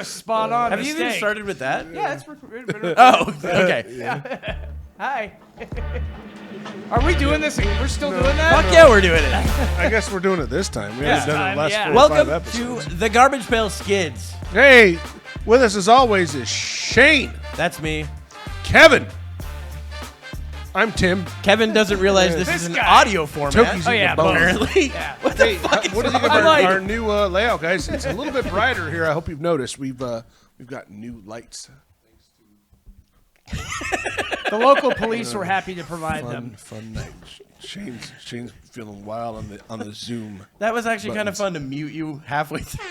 spot on. Have you even started with that? Yeah, it's. Oh, okay. Yeah. Hi. Are we doing this? We're still doing that? Fuck yeah, we're doing it. I guess we're doing it this time. We haven't done it the last 4 or 5 Welcome episodes. to the Garbage Pail Skids. Hey, with us as always is Shane. That's me. Kevin. I'm Tim. Kevin doesn't realize this is an guy. audio format. Toki's Oh, in yeah, the bone. Apparently. Yeah. What the Hey, fuck is what do you think of wrong? I like our it. new layout, guys? It's a little bit brighter here. I hope you've noticed. We've got new lights. The local police were happy to provide them. Fun night. Shane's feeling wild on the Zoom. That was actually kind of Buttons. fun to mute you halfway through.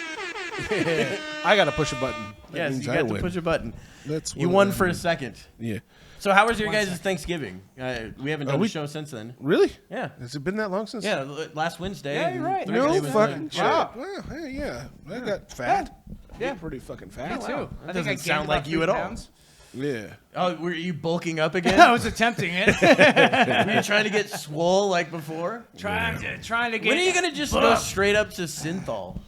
I got to push a button. That Yes, means you I got to win. push a button. That's You what won that for a means. second. Yeah. So how was your guys' Thanksgiving? We haven't done the show since then. Really? Yeah. Has it been that long since? Yeah, last Wednesday. Yeah, you're right. Thursday No was fucking shit. Wow. Well, hey, yeah. I got fat. Yeah. Pretty fucking fat. Me too. That I think I doesn't gained sound about like you 3 at all. pounds. Yeah. Oh, were you bulking up again? I was attempting it. Were you trying to get swole like before? trying to get. When are you gonna just go straight up to synthol?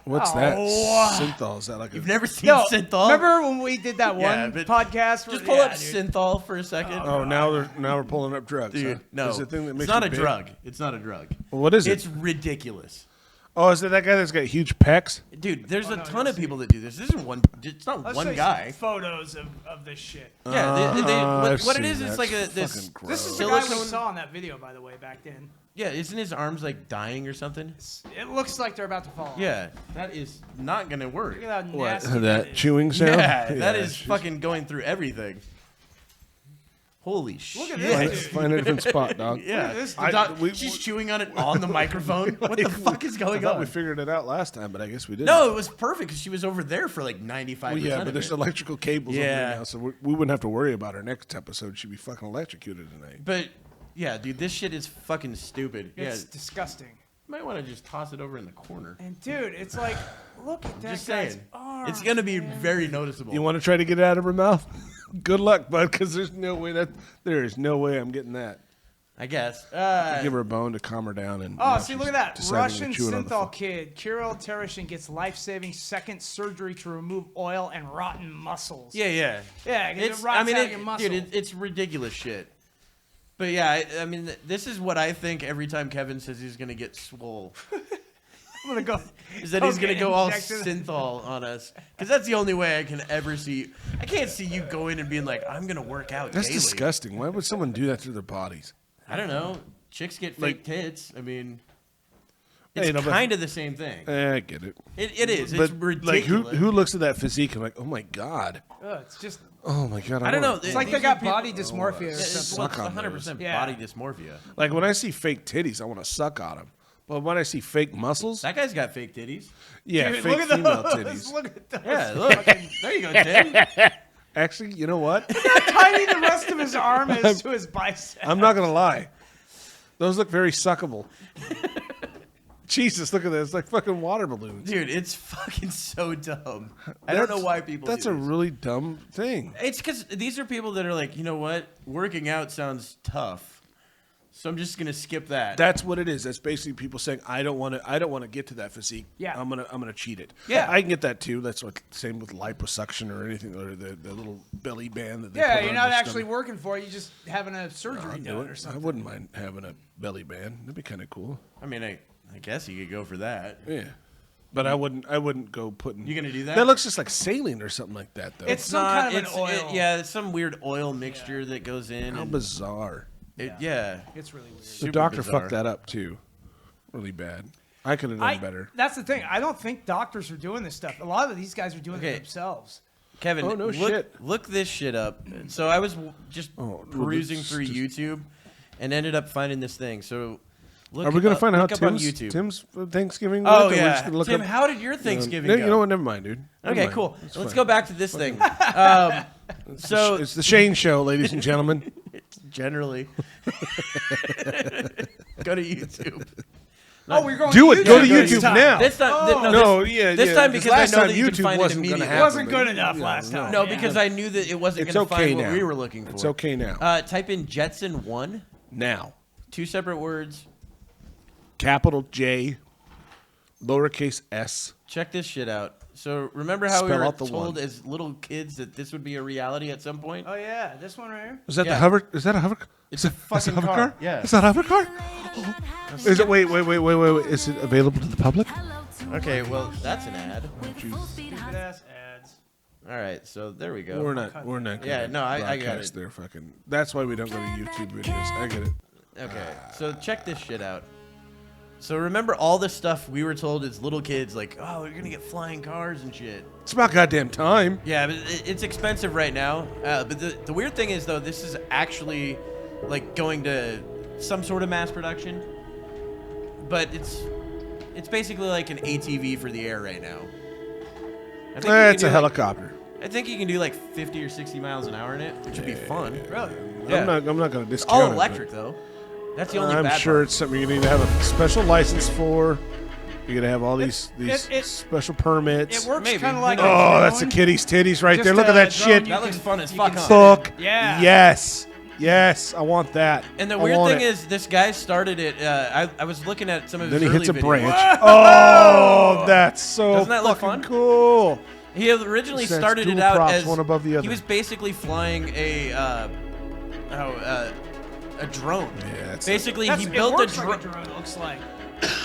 What's Oh. that? Synthol. Is that like You've a... never seen No, synthol? remember when we did that Yeah, one but podcast? Just where- pull up dude. synthol for a second. Oh, now we're pulling up drugs. Dude, huh? no. Is it the thing that makes it's not you a big? drug. It's not a drug. Well, what is it? It's ridiculous. Oh, is it that guy that's got huge pecs? Dude, there's a no, ton let's of people that do this. This isn't one. It's not Let's one show guy. you some photos of this shit. Yeah, I've what it seen is, that. it's like It's this. fucking gross. This is the guy we Silicone- saw in that video, by the way, back then. Yeah, isn't his arms like dying or something? It looks like they're about to fall off. Yeah, that is not gonna work. Look at how What? nasty That chewing sound? Yeah, that is she's- fucking going through everything. Holy shit! Look at this, Find, dude. find a different spot, dog. Yeah, this the doc- we- she's chewing on it on the microphone. What the fuck is I going thought on? we figured it out last time, but I guess we didn't. No, it was perfect because she was over there for like 95%. Well, yeah, but of there's it. electrical cables over Yeah. there now, so we wouldn't have to worry about her next episode. She'd be fucking electrocuted tonight. But yeah, dude, this shit is fucking stupid. It's Yeah, disgusting. you might want to just toss it over in the corner. And dude, it's like, look at that Just guy's saying, arms, it's gonna be man. very noticeable. You want to try to get it out of her mouth? Good luck, bud, because there's no way I'm getting that. I guess. Give her a bone to calm her down. And Oh, now see, she's look at that. deciding to Russian chew it on the synthol kid, Kirill Tereshin, gets life-saving second surgery to remove oil and rotten muscles. Yeah. Yeah, 'cause It's. it rots I mean, out your muscle. dude, it's ridiculous shit. But yeah, I mean, this is what I think every time Kevin says he's gonna get swole. I'm gonna go. Is that he's gonna get go all injected. synthol on us? Because that's the only way I can ever see. I can't see you going and being like, I'm gonna work out That's daily. disgusting. Why would someone do that to their bodies? I don't know. Chicks get fake tits. I mean, Hey, it's no, but- kind of the same thing. I get it. It is. But It's ridiculous. like, who looks at that physique and like, oh my god, Ugh, it's just. oh my god. I don't know. It's like they These got are people- body dysmorphia or It's something. Suck on 100% those. body Yeah. dysmorphia. Like when I see fake titties, I want to suck on them. But when I see fake muscles, That guy's got fake titties. yeah, Dude, fake look at female those. titties. Look at those. Yeah, look. There you go, Tim. Actually, you know what? How tiny the rest of his arm is to his bicep. I'm not gonna lie. Those look very suckable. Jesus, look at this. It's like fucking water balloons. Dude, it's fucking so dumb. I don't know why people That's do a this. really dumb thing. It's because these are people that are like, you know what? Working out sounds tough. So I'm just going to skip that. That's what it is. That's basically people saying, I don't want to get to that physique. Yeah. I'm gonna cheat it. Yeah. I can get that too. That's what same with liposuction or anything, or the little belly band that they Yeah, put you're on not your actually stomach. working for it. You're just having a surgery I'd do done it. or I something. wouldn't mind having a belly band. That'd be kind of cool. I mean, I guess you could go for that. Yeah. But I wouldn't go putting. You gonna do that? That looks just like saline or something like that, though. It's some kind of an it's, oil. yeah, it's some weird oil mixture that goes in. how and bizarre. yeah. It's really weird. The doctor bizarre. fucked that up too, really bad. I could have done better. That's the thing. I don't think doctors are doing this stuff. A lot of these guys are doing Okay. it themselves. Kevin, Oh, no look, shit. look this shit up. So I was just Oh, well, perusing this through just- YouTube and ended up finding this thing. So look Are we gonna up- find out look up on Tim's YouTube. Tim's Thanksgiving? Oh went, or we're just yeah, gonna look Tim, up- how did your Thanksgiving No, go? you know what? Never mind, dude. Never Okay, mind. cool. It's Let's fine. go back to this thing. So It's the Shane Show, ladies and gentlemen. generally, go to YouTube. Oh, we're going Do to it. Go to this YouTube time. now. This time, No, yeah, this yeah, time 'cause because I last know time that you can YouTube find it wasn't gonna immediately. It happen. wasn't good enough last time. No, because I knew that it wasn't It's going to okay find what now. we were looking for. It's okay now. Type in Jetson One, Now, 2 separate words. capital J, lowercase s. Check this shit out. So remember how we Spell were out the told one. as little kids that this would be a reality at some point? Oh yeah, this one right here. Is that Yeah. the hover? Is that a hover? It's a That's fucking car. Yeah. Is that a hover car? Is it? Wait. Is it available to the public? Okay, well, that's an ad. Stupid ass ads. All right, so there we go. We're not. We're not. Yeah, gonna no, I got broadcast it. their fucking. That's why we don't go to YouTube videos. I get it. Okay, so check this shit out. So remember all this stuff we were told as little kids, like, oh, you're gonna get flying cars and shit. It's about goddamn time. Yeah, but it's expensive right now. But the weird thing is, though, this is actually like going to some sort of mass production. But it's basically like an ATV for the air right now. I think you can It's a do, helicopter. I think you can do like 50 or 60 miles an hour in it, which would be fun. Really? Yeah. I'm not going to discount All it, but electric though. That's the only I'm bad sure part. it's something you're going to need to have a special license for. You're going to have all these it- special permits. It works Maybe. kind of like. Oh, a that's a drone. kitty's titties right Just there. Look at a that drone shit. you That looks can- fun as you fuck, can huh? Fuck. Yeah. Yes. I want that. And the I weird want thing it. is, this guy started it. I was looking at some of his Then he early hits a videos. branch. Oh, that's so Doesn't that look fucking fun? cool. He originally That's started it dual out props, as one above the other. He was basically flying a drone. Yeah, that's Basically, That's, he it built a works drone. like a drone. It looks like.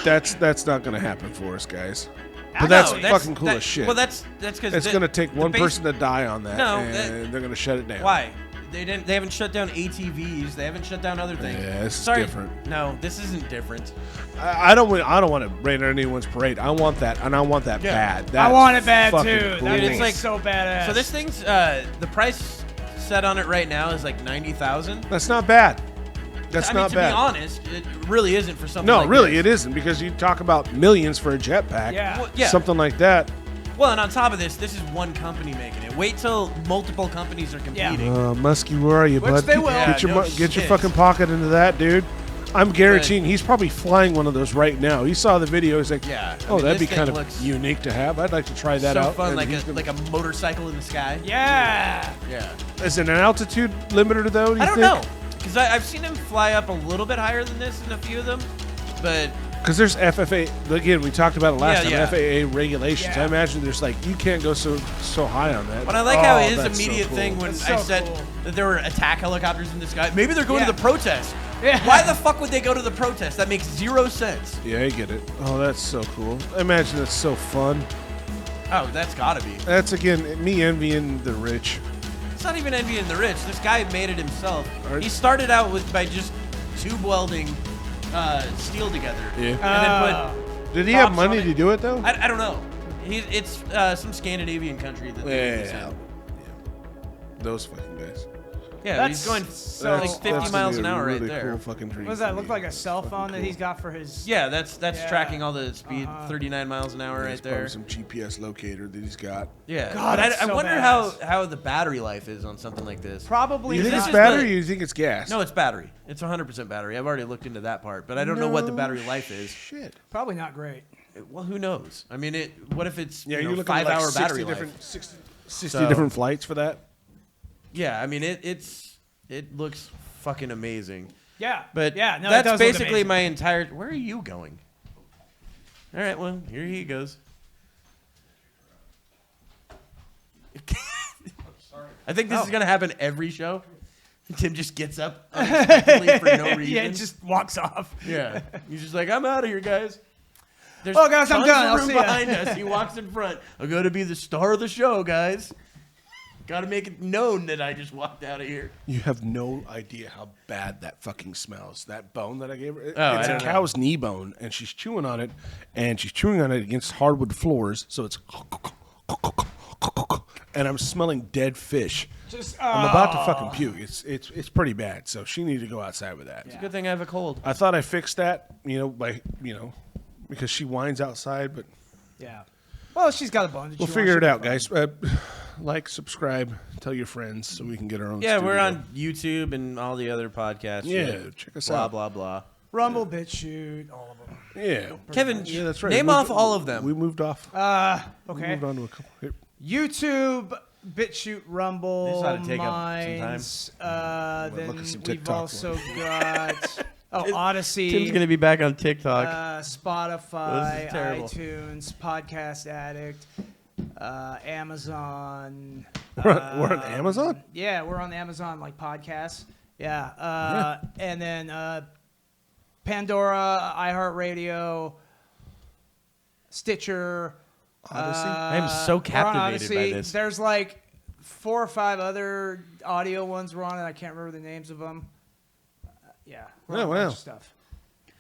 That's not going to happen for us, guys. I But that's know, fucking cool as shit. Well, that's because It's going to take one person to die on that, No, and that- they're going to shut it down. Why? They didn't. They haven't shut down ATVs. They haven't shut down other things. Yeah, this is Sorry, different. No, this isn't different. I don't want to rain on anyone's parade. I want that, and I want that Yeah. bad. I That's want it bad fucking too. cool. That Dude, thing's it's like- so badass. So this thing's the price set on it right now is like 90,000. That's not bad. That's I not mean, to bad. be honest, it really isn't for something. No, like really, this. it isn't, because you talk about millions for a jetpack. Yeah. Well, yeah. Something like that. Well, and on top of this is one company making it. Wait till multiple companies are competing. Muskie, where are you, Which bud? they will. Get your Yeah, no get your shit. fucking pocket into that, dude. I'm guaranteeing he's probably flying one of those right now. He saw the video. He's like, Yeah, I oh, mean, that'd be this kind thing of looks unique to have. I'd like to try that so out. fun, And like he's a gonna- like a motorcycle in the sky. Yeah. Yeah. Is it an altitude limiter though? Do you I don't think? know, because I've seen him fly up a little bit higher than this in a few of them, but Because there's FFA. Again, we talked about it last Yeah, time. yeah. FAA regulations. Yeah. I imagine there's like you can't go so high on that. But I like how Oh, his that's so immediate cool. thing when That's I so said cool. that there were attack helicopters in the sky. Maybe they're going Yeah. to the protest. Yeah. Why the fuck would they go to the protest? That makes zero sense. Yeah, I get it. Oh, that's so cool. I imagine it's so fun. Oh, that's gotta be. That's again me envying the rich. It's not even envying the rich. This guy made it himself. Alright. He started out by just tube welding steel together. Yeah. And then Did he have Props money on it. to do it though? I don't know. It's some Scandinavian country that they do this in. Those fucking guys. Yeah, That's he's going so like 50 awesome. miles an Gonna be a hour really right there. Cool fucking dream What does for that look me. like? A cell Fucking phone that cool. he's got for his. Yeah, that's Yeah. tracking all the speed, Uh-huh. 39 miles an hour There's right probably there. some GPS locator that he's got. Yeah, God, but that's I so wonder badass. how the battery life is on something like this. Probably. You think this it's is battery the- or you think it's gas? No, it's battery. It's 100% battery. I've already looked into that part, but I don't know what the battery life is. Shit. Probably not great. Well, who knows? I mean, what if it's Yeah, you you're know, looking at 5 like hour 60 battery different, life? 60 So- different flights for that. Yeah, I mean it looks fucking amazing. Yeah. But yeah, no, it that's does look basically amazing. my entire. Where are you going? All right, well here he goes. I think this is gonna happen every show. Tim just gets up unexpectedly for no reason. Yeah, it just walks off. Yeah. He's just like, I'm out of here, guys. There's Oh, guys, I'm tons done. of I'll room see ya. behind us. He walks in front. I'm going to be the star of the show, guys. Got to make it known that I just walked out of here. You have no idea how bad that fucking smells. That bone that I gave her. Oh, It's I a don't know. cow's knee bone, and she's chewing on it, and she's chewing on it against hardwood floors, so it's. And I'm smelling dead fish. Just. I'm about to fucking puke. It's pretty bad. So she needed to go outside with that. It's a good thing I have a cold. I thought I fixed that, because she whines outside, but Yeah. Well, she's got a bone. we'll figure it out, guys. Like, subscribe, tell your friends, so we can get our own. Yeah, we're studio. on YouTube and all the other podcasts. Yeah, shit. check us blah, out. Blah, blah, Rumble, BitChute, all of them. Yeah, Kevin, yeah, that's right. name We off moved- all of them. We moved off. We Okay. moved on to a couple. Here. YouTube, BitChute, Rumble, This ought to take up some Minds. look Then at some we've TikTok also got Odyssey. Tim's going to be back on TikTok. Spotify, This is terrible. iTunes, Podcast Addict, Amazon. We're on Amazon? Yeah, we're on Amazon like podcasts. Yeah. And then Pandora, iHeartRadio, Stitcher. Odyssey? I am so we're on captivated Odyssey. by this. There's like 4 or 5 other audio ones we're on, and I can't remember the names of them. Yeah. We're on a bunch of stuff.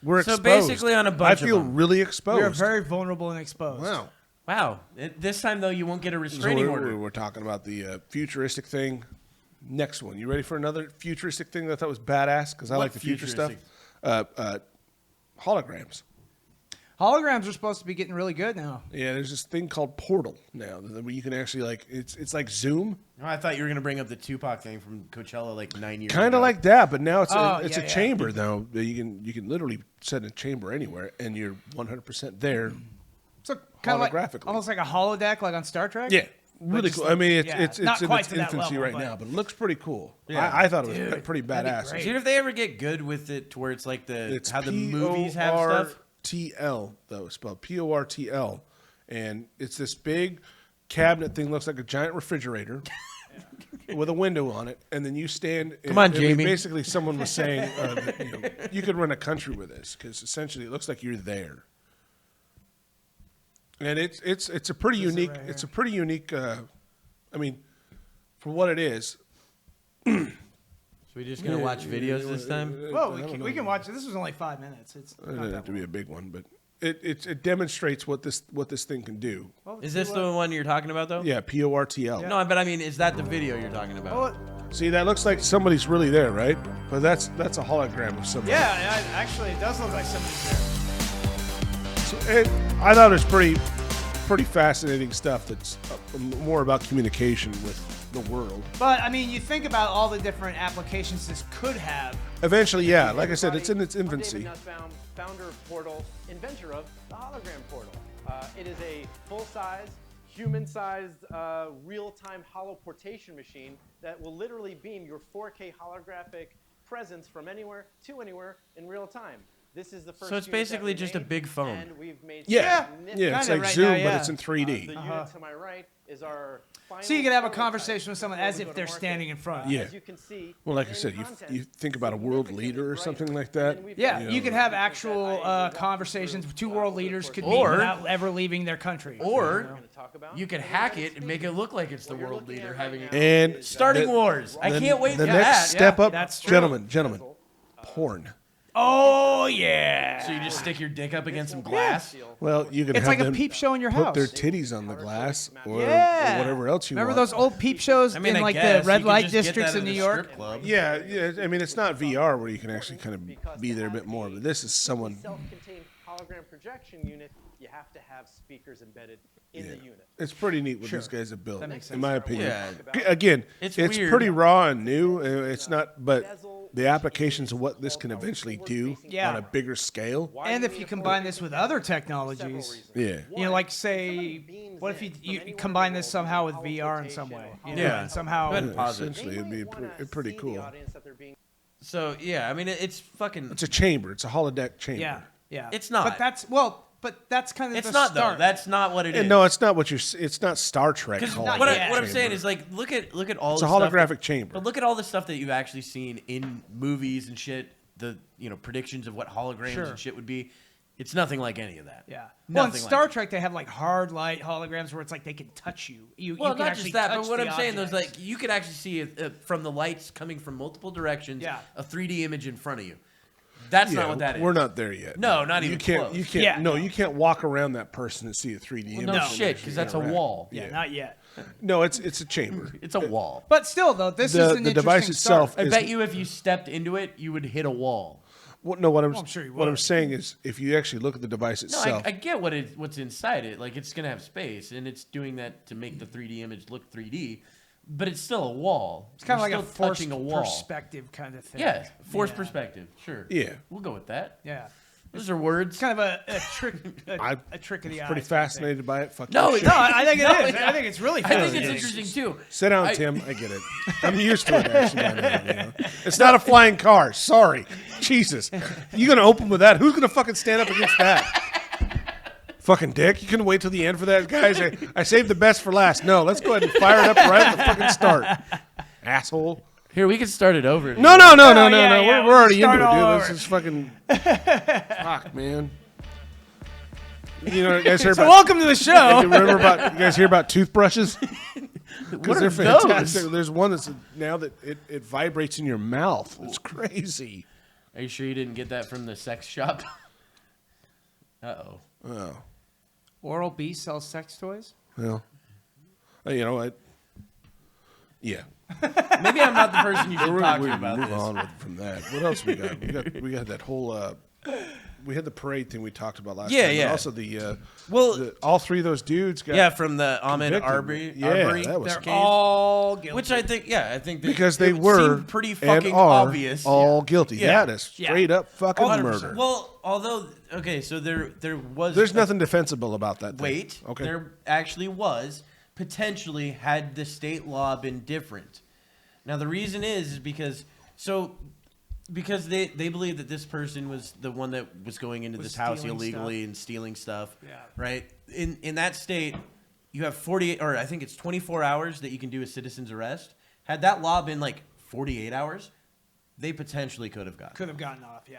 We're So exposed. basically on a bunch I feel of them. really exposed. We're very vulnerable and exposed. Wow. Wow. This time, though, you won't get a So restraining order. we're talking about the futuristic thing. Next one. You ready for another futuristic thing that I thought was badass? Because I What like the future stuff. futuristic? Holograms. Holograms are supposed to be getting really good now. Yeah, there's this thing called Portl now where you can actually like it's like Zoom, Oh, I thought you were going to bring up the Tupac thing from Coachella like 9 years ago. kind of like that, but now it's Oh, it's yeah, a yeah. chamber though. That you can literally set a chamber anywhere, and you're 100% there. So kind of like Holographically. almost like a holodeck, like on Star Trek. Yeah, really just cool. I mean, it's yeah, it's not in quite its to that infancy level, right but- now, but it looks pretty cool. Yeah. I thought it was Dude, pretty that'd be badass. great. Dude, if they ever get good with it to where it's like It's how the movies have stuff. Portl though, it's spelled Portl, and it's this big cabinet thing. Looks like a giant refrigerator with a window on it, and then you stand. Come on, I mean, Jamie. basically, someone was saying that, you could run a country with this because essentially it looks like you're there. And it's a pretty This is unique. right It's a here. pretty unique. I mean, for what it is. So we just going to watch videos this time? Well, I don't we know. can watch it. This was only 5 minutes. It's It not doesn't that have to be long. a big one, but it demonstrates what this thing can do. Well, Is see this what- the one you're talking about, though? Yeah, Portl. No, but I mean, is that the video you're talking about? Well, See, that looks like somebody's really there, right? But that's a hologram of somebody. yeah, actually, it does look like somebody's there. So, I thought it was pretty fascinating stuff. That's more about communication with the world. But I mean, you think about all the different applications this could have. Eventually, yeah. Like I said, it's in its I'm infancy. David Nussbaum, founder of Portl, inventor of the hologram portal. It is a full-size, human-sized, real-time holoportation machine that will literally beam your 4K holographic presence from anywhere to anywhere in real time. This is the first. So it's unit that basically we just a made, big phone. And we've made Yeah, significant- yeah. It's Kinda like right Zoom, now, but yeah. it's in 3D. The unit to my right is our final So you could have a prototype conversation with someone before as we if go to they're market. standing in front of Yeah. As you can see, Well, like I in said, content, you think about a world significantly leader or brighter. something like And that. then we've Yeah, got you could other have features actual that I walk conversations. through, 2 world over the leaders course could of meet the Or- without ever leaving their country. Or we're gonna talk about. you could In the hack United it and make it States, look like it's the what you're world looking leader at having right it. now And is Starting the- wars. I the- can't wait The for next that. step up, that's true. gentlemen, porn. Oh yeah. So you just stick your dick up against some glass? Well, you can It's have like a them peep show in your put house. their titties on the glass or whatever else you Remember want. those old peep shows I mean, in I like guess the red you could light just get districts that in at New a York? strip club. Yeah. I mean, it's not VR where you can actually kind of be there a bit more, but this is someone. Self-contained hologram projection unit. You have to have speakers embedded in the unit. It's pretty neat what these guys have built, That makes in my sense. opinion. Yeah. Again, It's it's weird. pretty raw and new. It's not, but the applications of what this can eventually do Yeah. on a bigger scale. And if you combine this with other technologies, Yeah. you know, like say, what if you combine this somehow with VR in some way? You know, Yeah. and somehow. Go ahead and pause it. Essentially, it'd be pretty cool. So, yeah, I mean, it's fucking... It's a chamber. It's a holodeck chamber. Yeah, yeah. It's not. But that's kind of It's the not, start. though. That's not what it is. And no, it's not what you're. It's not Star Trek. Because holodeck what, yet. what I'm saying chamber. is, like, look at all It's the a stuff holographic that- chamber. But look at all the stuff that you've actually seen in movies and shit, the, predictions of what holograms Sure. and shit would be. It's nothing like any of that. Yeah. Well, in Nothing Star like Trek, they have like hard light holograms where it's like they can touch you. Well, you can not actually just that, touch but what the I'm saying though is objects. like you could actually see from the lights coming from multiple directions, Yeah. a 3D image in front of you. That's Yeah, not what that is. We're not there yet. No, not you even can't. close. You can't. Yeah, no, no. you can't walk around that person and see a 3D image. No and shit, actually because that's a interact. wall. Yeah, not yet. No, it's a chamber. It's a wall. But still, though, this The- is an the device interesting start. itself I is- bet you if you stepped into it, you would hit a wall. No, what I'm sure you what I'm would. saying is, if you actually look at the device No, itself, I get what's inside it. Like it's gonna have space, and it's doing that to make the 3D image look 3D. But it's still a wall. It's kind of You're like a still forced touching a wall. perspective kind of thing. Yeah, forced Yeah. perspective. Sure. Yeah. We'll go with that. Yeah. Those are words. It's kind of a trick, a trick of the eye. pretty fascinated by it. Fuck No, your it's shit. No, I think it No, is. yeah. I think it's really I think fascinating. it's interesting too. Sit down, I- Tim. I get it. I'm used to it actually. By now, you know? It's not a flying car. Sorry, Jesus. You gonna open with that? Who's gonna fucking stand up against that? Fucking dick. You couldn't wait till the end for that, guys. I saved the best for last. No, let's go ahead and fire it up right at the fucking start. Asshole. Here, we can start it over. No. yeah, We're already into start it, all dude. This is fucking... Fuck, man. You know, you guys hear So about... welcome to the show. You guys hear about toothbrushes? What are They're those? fantastic. There's one that's now that it vibrates in your mouth. It's crazy. Are you sure you didn't get that from the sex shop? Uh-oh. Oh. Oral B sells sex toys. Well, you know what? Yeah. Maybe I'm not the person you should talk to We'll about move this. on from that. What else we got? We got that whole. We had the parade thing we talked about last time. Yeah. But also the Well, all three of those dudes got yeah, from the Ahmed convicted. Arbery. Yeah, Arbery that was They're case. all guilty. Which I think that because they it were seemed pretty and fucking are obvious. all guilty. Yeah. That is straight up fucking 100%. murder. Well, although so there was There's nothing defensible about that. Wait, Okay. there actually was potentially had the state law been different. Now the reason is because they believe that this person was the one that was going into this house stealing illegally and stealing stuff. Yeah. Right? In that state, you have 48 or I think it's 24 hours that you can do a citizen's arrest. Had that law been like 48 hours, they potentially could have gotten off. Yeah.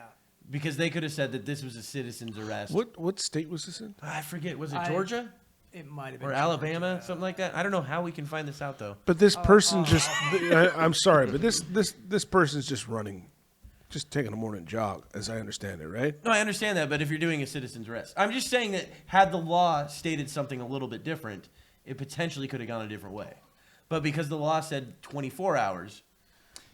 because they could have said that this was a citizen's arrest. What state was this in? I forget. Was it Georgia? It might have been Or Alabama, something like that. I don't know how we can find this out though. But this person I'm sorry, but this person's just taking a morning jog, as I understand it, right? No, I understand that, but if you're doing a citizen's arrest, I'm just saying that had the law stated something a little bit different, it potentially could have gone a different way. But because the law said 24 hours.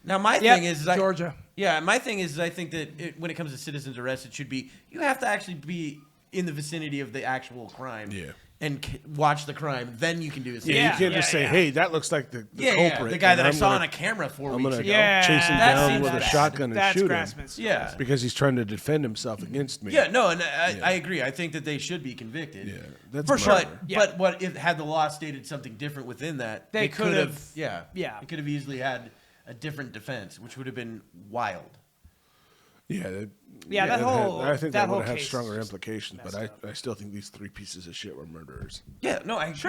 Now my thing is Georgia. My thing is I think that when it comes to citizen's arrest, it should be you have to actually be in the vicinity of the actual crime. Yeah. And watch the crime, then you can do a citizen's Yeah, you can't arrest. just say, "Hey, that looks like the culprit." the guy that I and saw I'm on a camera 4 I'm weeks gonna ago. chase him That down seems with a bad. shotgun and That's shoot grasping him. stuff. Yeah. Because he's trying to defend himself against me. Yeah, no, and I agree. I think that they should be convicted. Yeah, that's For sure. murder. But what if had the law stated something different within that? They could have. could've- Yeah. yeah. It could have easily had a different defense, which would have been wild. Yeah, that whole- I think that that whole would have case stronger is implications, but messed up. I still think these three pieces of shit were murderers. Yeah, no, I agree.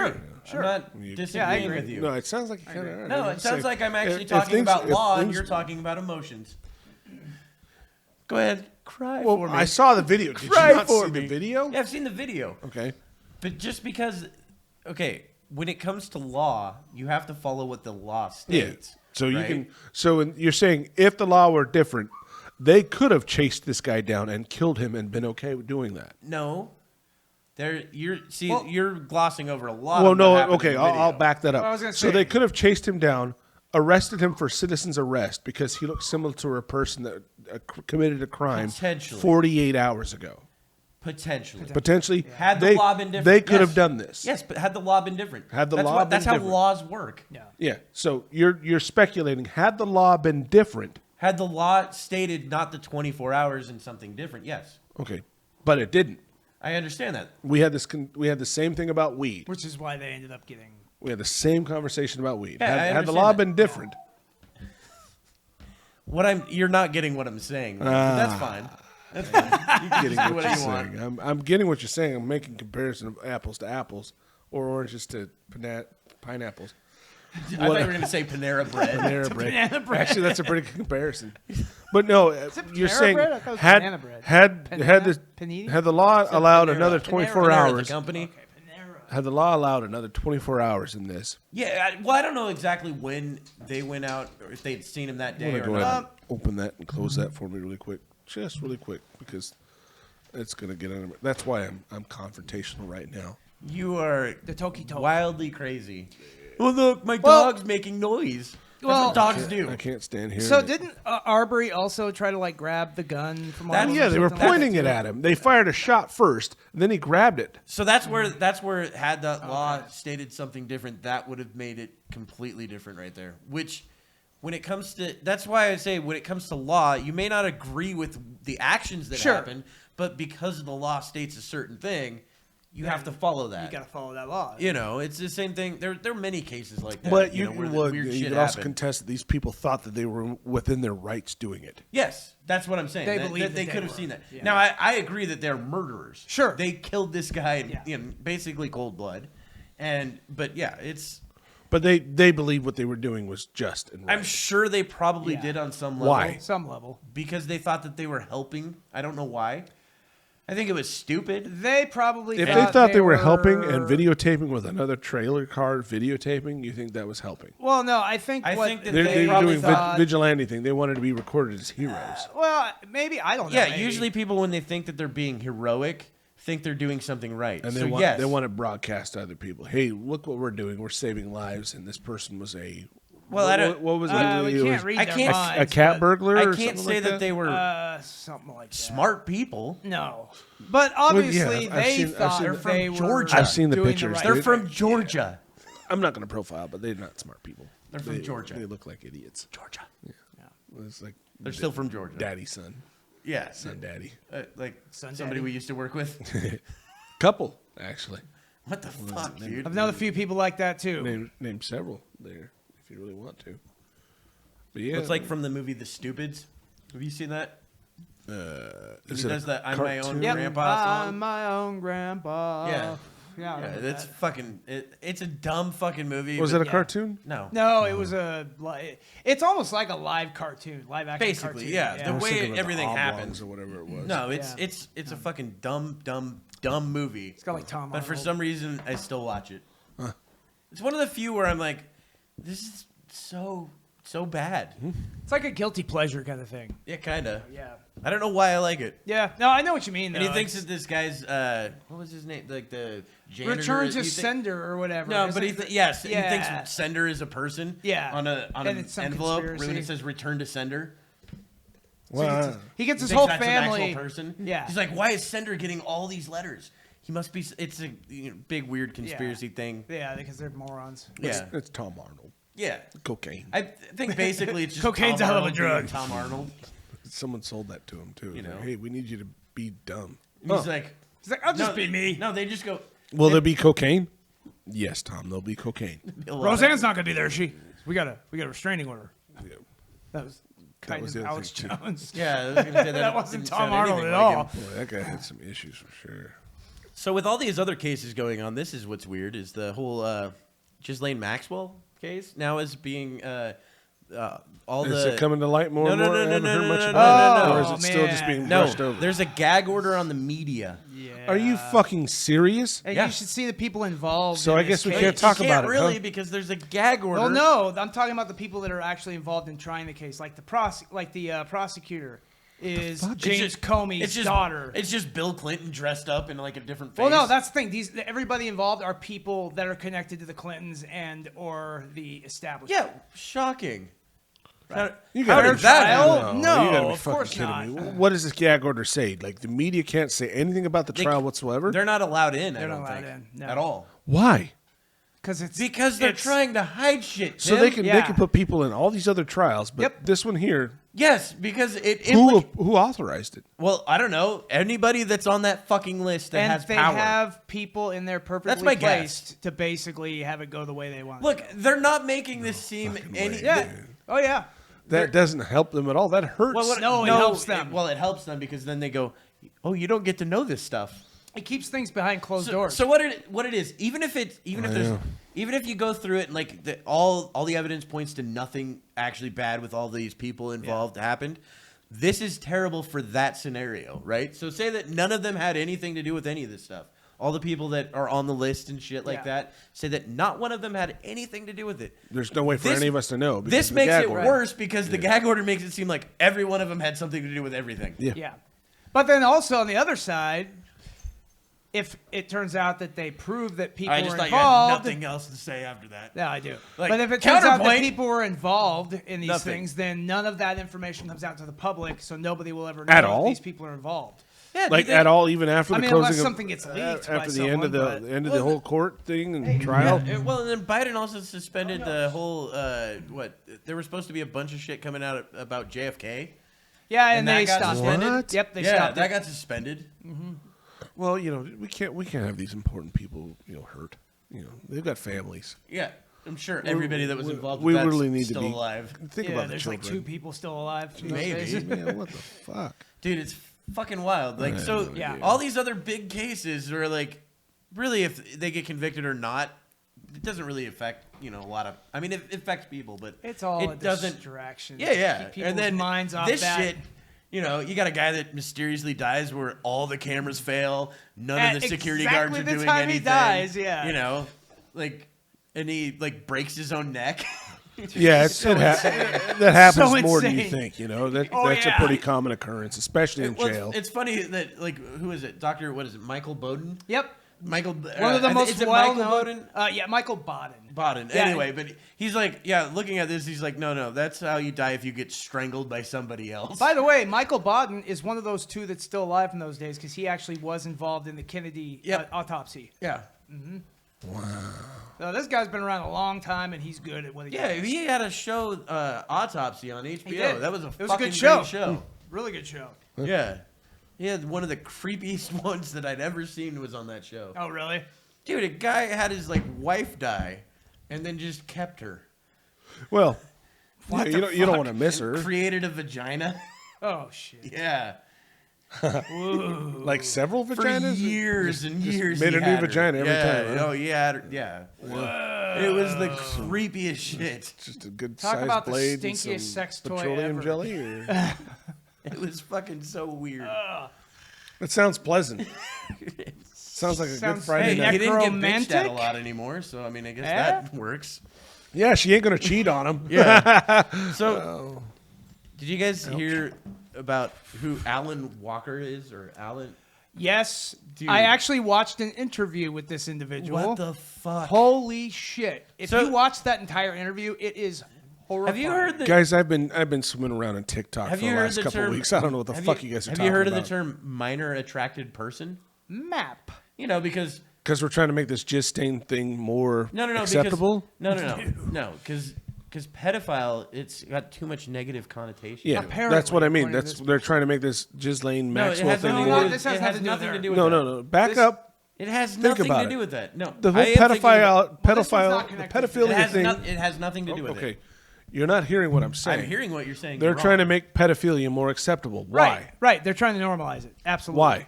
Sure. I'm not You- disagreeing agree. with you. No, it sounds like you kind of. No, it sounds like I'm actually talking about law and you're talking about emotions. Go ahead, cry Well, for me. I saw the video. Did Cry you not for see me. the video? Yeah, I've seen the video. Okay. But just because, when it comes to law, you have to follow what the law Yeah. states. So you right? can. So you're saying if the law were different, they could have chased this guy down and killed him and been okay with doing that. No. You're glossing over a lot. Well, of no, what happened okay, in the I'll video. back that up. Well, I was gonna So say- they could have chased him down, arrested him for citizen's arrest because he looked similar to a person that committed a crime Potentially. 48 hours ago. Potentially. Potentially, Had the they, law been different. they could yes. have done this. Yes, but had the law been different. Had the that's law been That's how different. laws work. Yeah. Yeah. So you're speculating. Had the law been different, Had the law stated not the 24 hours and something different, yes. okay, but it didn't. I understand that. We had this. We had the same thing about weed. Which is why they ended up getting. We had the same conversation about weed. Yeah, I had the understand law that. been different, You're not getting what I'm saying. But that's fine. That's fine. You can getting just do what what you're you want. saying. I'm getting what you're saying. I'm making comparison of apples to apples, or oranges to pineapples. I thought you were going to say Panera Bread. Panera bread. banana bread. Actually, that's a pretty good comparison. But no, you're Panera saying bread? I thought it was had banana bread. Panini? had the law allowed Panera. another Panera, 24 Panera, hours. The company. Okay, Panera. Had the law allowed another 24 hours in this? Yeah, I don't know exactly when they went out or if they'd seen him that I'm day gonna or go not. ahead and open that and close that for me really quick, just really quick, because it's gonna get under. That's why I'm confrontational right now. You are The Toki Toki. wildly crazy. Well, look, my Well- dog's making noise. That's Well- what dogs do. I can't stand here. So didn't Arbery also try to grab the gun from? That's- all of Yeah, them they were or something? pointing it at him. They fired a shot first, and then he grabbed it. So that's where had that law stated something different, that would have made it completely different right there. Which, when it comes to, that's why I say when it comes to law, you may not agree with the actions that Sure. happen, but because the law states a certain thing, you have to follow that. You got to follow that law. You know, it's the same thing. There are many cases like that. But where weird shit can also happened. contest that these people thought that they were within their rights doing it. Yes, that's what I'm saying. They That believe that they they could have were. seen that. Yeah. Now, I agree that they're murderers. Sure. They killed this guy Yeah. in basically cold blood. But yeah, it's... But they believed what they were doing was just and right. I'm sure they probably Yeah. did on some level. Why? Some level. Because they thought that they were helping. I don't know why. I think it was stupid. They probably If they thought they were helping and videotaping with another trailer car videotaping, you think that was helping? Well, no, I think I what think that They're they probably doing thought... vigilante thing. They wanted to be recorded as heroes. Well, maybe I don't know. Yeah, maybe. usually people, when they think that they're being heroic, think they're doing something right. And so they want to broadcast to other people. Hey, look what we're doing. We're saving lives, and this person was a... Well, I don't... What was it? we It can't was read I their can't- minds, a cat but- burglar? I or can't something say like that they were something like that. smart people. No, but obviously I've they seen- thought they're from they were Georgia. I've seen the doing pictures. right They're thing. from Georgia. I'm not going to profile, but they're not smart people. They're from Georgia. They look like idiots. Georgia. It's like They're still from Georgia. daddy, son. Yeah. Son, daddy. Like Son somebody daddy. we used to work with. Couple, actually. What the fuck, dude? I've known a few people like that too. Name several there if you really want to. But yeah. It's like from the movie The Stupids. Have you seen that? He is it a does that I'm my own cartoon? Yep, grandpa song. I'm my own grandpa. Yeah. yeah, I Yeah, remember that's that. fucking... It's a dumb fucking movie. Was but it a cartoon? No. No, it was it's almost like a live cartoon, live action Basically, cartoon. yeah. I The was way thinking of the everything Oblongs happens. or whatever it was. No, it's Yeah. it's a fucking dumb movie. It's got like Tom But for Arnold. some reason, I still watch it. It's one of the few where I'm like, this is so bad. It's like a guilty pleasure kind of thing. Yeah, kind of. Yeah. I don't know why I like it. Yeah. No, I know what you mean. And he though. thinks that this guy's, what was his name? Like the janitor. return to you think- sender or whatever. No, Is but it yes, yeah. he thinks sender is a person. Yeah. On And an it's some envelope when conspiracy. it says return to sender. Well, He gets his Thinks whole that's an family. actual person. Yeah. He's like, why is sender getting all these letters? He must be. It's a big weird conspiracy thing. Yeah, because they're morons. Yeah. it's Tom Arnold. Yeah. Cocaine. I think basically it's just Cocaine's Tom a hell of a Arnold being drug. Tom Arnold. Someone sold that to him too. You It's like, know. hey, we need you to be dumb. And he's like, He's like, I'll just no, be me. No, they just go. Will there be cocaine? Yes, Tom. There'll be cocaine. Roseanne's not gonna be there. We got a restraining order. Yeah. That was kind was of the other Alex thing, too. Jones. Yeah, I was gonna say That wasn't didn't Tom sound Arnold anything at like all. him. Boy, that guy had some issues for sure. So with all these other cases going on, this is what's weird: is the whole Ghislaine Maxwell case now is being all Is the it coming to light more No, and no, more? no, I no, haven't no, heard no, much no, about no, it, or no. is it still just Man. being no. brushed over? There's a gag order on the media. Yeah. Are you fucking serious? And Yeah. you should see the people involved. So in I this guess we case. can't talk you about can't it, really huh? because there's a gag order. Well, no, I'm talking about the people that are actually involved in trying the case, like the prosecutor is fuck? James It's just- Comey's daughter. It's just Bill Clinton dressed up in like a different face. Well, no, that's the thing. Everybody involved are people that are connected to the Clintons and or the establishment. yeah, shocking. You How gotta did that trial? happen? No, you gotta be of fucking course kidding not. me. What does this gag order say? Like the media can't say anything about the trial whatsoever? They're not allowed in. They're I not don't allowed think, in, no. at all. Why? Because They're trying to hide shit. So Tim. they can Yeah. put people in all these other trials, but Yep. this one here, Yes, because it who authorized it? well, I don't know. Anybody that's on that fucking list that and has they power. have people in there perfectly my placed guess. to basically have it go the way they want. Look, they're not making this seem any. way. yeah. Oh yeah. That doesn't help them at all. That hurts. No, it helps them. It helps them because then they go, "Oh, you don't get to know this stuff." It keeps things behind closed doors. So what it is, even if you go through it and like all the evidence points to nothing actually bad with all these people involved happened, this is terrible for that scenario, right? So say that none of them had anything to do with any of this stuff. All the people that are on the list and shit like Yeah. that say that not one of them had anything to do with it. There's no way for This- any of us to know. because This of the makes gag it order. worse because the gag order makes it seem like every one of them had something to do with everything. Yeah. yeah. But then also on the other side, if it turns out that they prove that people I just were thought you had involved, nothing else to say after that. yeah, I do. Like, But if it turns out that counterpoint- people were involved in these Nothing. things, then none of that information comes out to the public, so nobody will ever know At if all? these people are involved. Yeah, Like they- at all, even after I the mean, closing unless of, something gets leaked by after the end of someone, the but- end of the whole court thing and trial. Yeah, well, and then Biden also suspended the whole what? There was supposed to be a bunch of shit coming out about JFK. Yeah, and that they got stopped suspended? it. What? Yep, they Yeah, stopped that it. got suspended. Well, we can't have these important people, hurt. They've got families. Yeah, I'm sure everybody that was involved we with that's really need still to be alive. Think about the there's children. like 2 people still alive. Maybe. Man, what the fuck? Dude, it's fucking wild. Like, so Yeah. all these other big cases are like, really, if they get convicted or not, it doesn't really affect, a lot of. I mean, it affects people, but It's all it doesn't. distraction. Yeah. Keep people's And then minds off this that. shit. You got a guy that mysteriously dies where all the cameras fail. None At of the security exactly guards are the doing time anything. he dies, yeah. And he breaks his own neck. Yeah, that happens So more than you insane. think. That's Oh, a yeah. pretty common occurrence, especially in Well, jail. it's funny that who is it? Michael Bowden? Yep. Michael. One of the most is it well-known. Michael Bowden? Michael Bowden. Bowden. Yeah. Anyway, but he's like, looking at this, he's like, no, that's how you die if you get strangled by somebody else. By the way, Michael Bowden is one of those 2 that's still alive in those days because he actually was involved in the Kennedy autopsy. Yeah. Wow. So this guy's been around a long time and he's good at what he Yeah, does. he had a show, Autopsy, on HBO. did. That was a It was a fucking good show. great show. Really good show. Yeah. He had one of the creepiest ones that I'd ever seen was on that show. Oh, really? Dude, a guy had his wife die and then just kept her. Well, What you the don't fuck? want to miss her. Created a vagina. Oh, shit. Yeah. Like several For vaginas? years and years. made he a new had her. vagina every time, huh? Oh, yeah. Yeah. It was the creepiest shit. Just a good Talk sized about the blade and stinkiest some sex toy petroleum ever. jelly. Or... It was fucking so weird. It sounds pleasant. Sounds like a good Sounds- Friday Hey, night. he didn't get bitched at a Necromantic? lot anymore, so I mean, I guess Eh? that works. Yeah, she ain't gonna cheat on him. Yeah. So, did you guys hear about who Allyn Walker is, or Allyn? Yes. Dude. I actually watched an interview with this individual. What the fuck? Holy shit. If So- you watch that entire interview, it is horrifying. Have you heard the? Guys, I've been swimming around on TikTok Have for you the heard last the couple term? of weeks. I don't know what the fuck you guys are Have talking you heard about. of the term minor attracted person? map? Because Because we're trying to make this jizz stain thing more no, acceptable. Because pedophile, it's got too much negative connotation. Yeah, Apparently, that's what I mean. according to That's this they're trying to make this Ghislaine No, it Maxwell has thing nothing more. to do This with, has it has nothing to do with nothing to her. do with No, that. no, no. Back This- up. It has Think nothing about to it. do with that. No, The whole I am thinking about- this one's not pedophile, connected. pedophilia It has, thing. it has nothing to do with Okay, it. you're not hearing what I'm saying. I'm hearing what you're saying. They're You're trying to wrong. make pedophilia more acceptable. Why? Right, right. They're trying to normalize it. Absolutely. Why?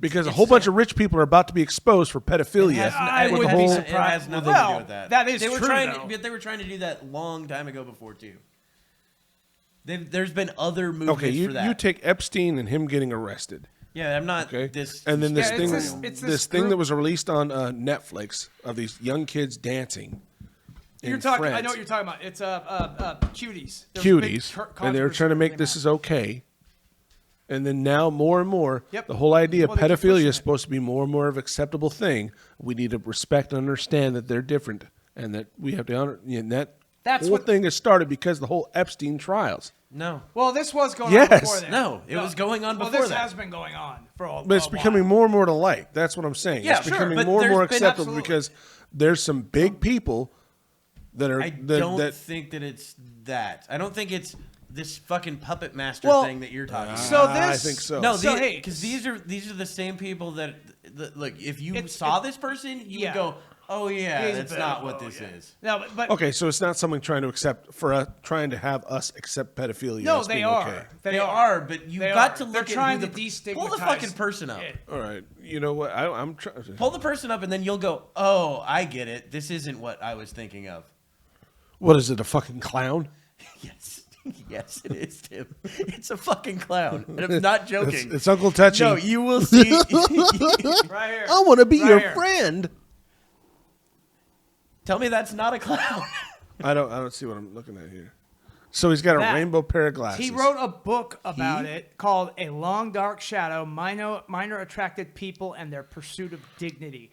Because a whole bunch of rich people are about to be exposed for pedophilia. I with wouldn't the be whole, It has nothing to Well, do with that. that is they were true, trying though. but they were trying to do that long time ago before too. There's been other movements okay, for that. you take Epstein and him getting arrested. yeah, I'm not Okay, this. and then this Yeah, thing, it's this this thing group- that was released on Netflix of these young kids dancing. You're in talking. I Friends. know what you're talking about. It's cuties. There was a big Cuties, and they were controversy trying to when make they this came is okay. And then now more and more, Yep. the whole idea Well, of they keep pushing pedophilia it. is supposed to be more and more of an acceptable thing. We need to respect and understand that they're different, and that we have to honor. And That's whole what- thing has started because of the whole Epstein trials. no, Well, this was going Yes. on before that. No, it was going on well, before this that. has been going on for a But it's a becoming while. more and more to light. That's what I'm saying. Yeah, it's sure, becoming but more and more there's been- acceptable Absolutely. because there's some big people that are I that, don't that think that it's that. I don't think it's this fucking puppet master Well, thing that you're talking about. So I this, think so. No, So, because hey, these are the same people that look. If you It's- saw it- this person, you yeah. would go, "Oh yeah, He's a that's not pedophile, what this yeah. is." No, but okay, so it's not someone trying to accept for us trying to have us accept pedophilia. no, as they being are. okay. They are, but you've They got are. to look They're at trying who to the, destigmatize pull the fucking person up. it. All right, you know what? I'm trying. Pull the person up, and then you'll go, "Oh, I get it. This isn't what I was thinking of." What is it? A fucking clown? Yes, yes, it is, Tim. It's a fucking clown, and I'm not joking. It's Uncle Touchy. No, you will see. Right here. I want to be Right your here. friend. Tell me that's not a clown. I don't see what I'm looking at here. So he's got a That- rainbow pair of glasses. He wrote a book about it called "A Long Dark Shadow: Minor Attracted People and Their Pursuit of Dignity."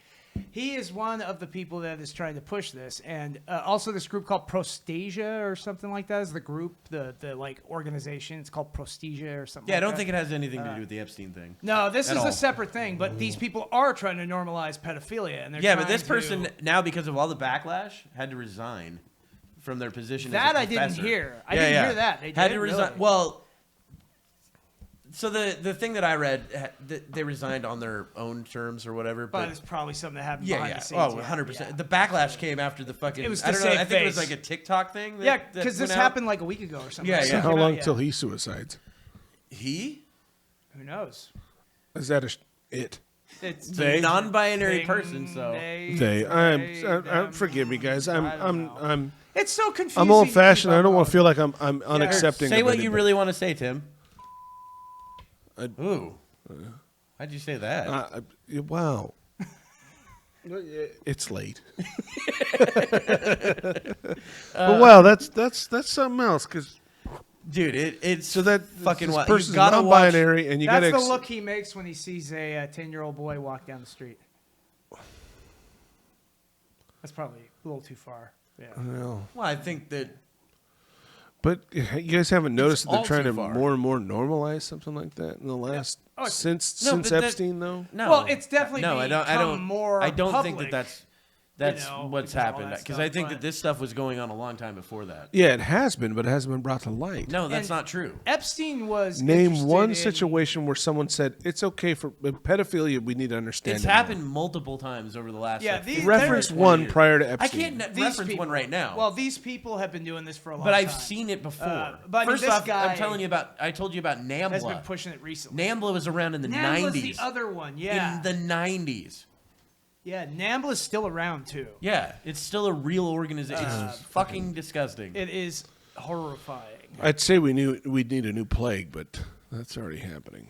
He is one of the people that is trying to push this, and also this group called Prostasia or something like that is the group, the like organization. It's called Prostasia or something. Yeah, I like don't that. think it has anything to do with the Epstein thing. No, this at is all. a separate thing, but these people are trying to normalize pedophilia, and they're Yeah, but trying this person to- now, because of all the backlash, had to resign from their position. That as a I didn't professor. hear. I didn't hear that. They had did? to resign. Really? Well, So the thing that I read, they resigned on their own terms or whatever. But it's probably something that happened yeah, behind yeah. the scenes. Oh, 100%. Yeah. The backlash came after the fucking. It was to I don't know. save I think it was face. like a TikTok thing. Yeah, because this happened like a week ago or something. Yeah, So yeah. how Came out, long yeah. till he suicides? He? Who knows? Is that it? It's It's a non-binary person, so. Forgive me, guys. I'm It's so confusing. I'm old fashioned. I don't want to feel like I'm unaccepting. Say of what you anybody. really want to say, Tim. Ooh. Uh, Why'd you say that? Wow. It's late. But wow, that's something else. Because Dude, it's so that fucking this wild. person's You gotta watch. non-binary, and you That's got the look he makes when he sees a 10-year-old boy walk down the street. That's probably a little too far. Yeah. Well, Well, I think that. but you guys haven't noticed that they're all trying too to far. more and more normalize something like that in the last Oh, since No, but that- Epstein though. No. Well, it's definitely no. I don't. I become don't. more I don't think public, that's you know, what's because of all happened. that Because stuff, I think but- that this stuff was going on a long time before that. Yeah, it has been, but it hasn't been brought to light. No, that's And not true. Epstein was Name interested one in- situation where someone said it's okay for pedophilia. We need to understand. It's it more." happened multiple times over the last. Yeah, like, these- 15, Reference 20 one years. prior to I Epstein. can't These reference people, one right now. Well, these people have been doing this for a long but time. I've seen it before. but I mean, First this off, guy I'm telling you about. I told you about NAMBLA. has been pushing it recently. NAMBLA was around in the NAMBLA's 90s. the other one, yeah. In the 90s. Yeah, NAMBLA's still around too. Yeah, it's still a real organization. It's fucking disgusting. It is horrifying. I'd say we'd need a new plague, but that's already happening.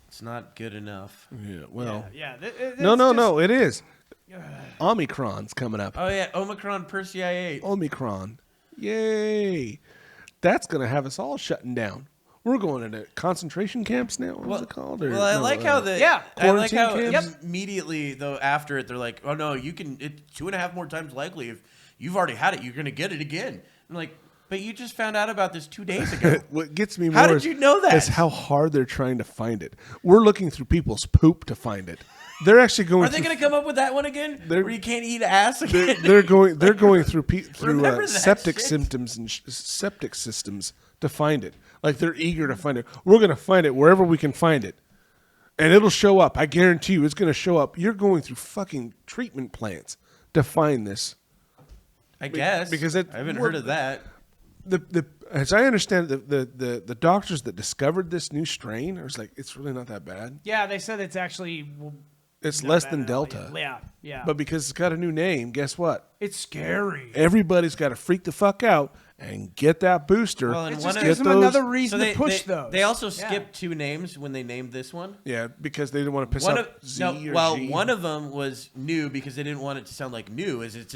It's not good enough. Yeah. Well. Yeah. No. It is. Omicron's coming up. Oh yeah, Omicron Persei. Omicron. Yay. That's gonna have us all shutting down. We're going into concentration camps now. What's it called? Or, Well, I no, like how the Yeah. I like how Quarantine camps? immediately though after it they're like, oh no, you can. It's 2.5 more times likely if you've already had it, you're gonna get it again. I'm like, but you just found out about this 2 days ago. What gets me more How did you know that? is how hard they're trying to find it. We're looking through people's poop to find it. They're actually going. Are they through, gonna come up with that one again? They're- Where you can't eat ass again? They're going through Remember that septic shit? symptoms and septic systems to find it. Like they're eager to find it. We're going to find it wherever we can find it, and it'll show up. I guarantee you, it's going to show up. You're going through fucking treatment plants to find this. I guess because I haven't heard of that. As I understand it, the doctors that discovered this new strain are like, it's really not that bad. Yeah, they said it's actually. It's not less bad than at all. Delta. Yeah. But because it's got a new name, guess what? it's scary. Everybody's got to freak the fuck out and get that booster. Well, and It one just of- gives Get them those- another reason to push those. They also Yeah. skipped 2 names when they named this one. Yeah, because they didn't want to piss One off of Z no, or well, G. one of them was new because they didn't want it to sound like new, as it's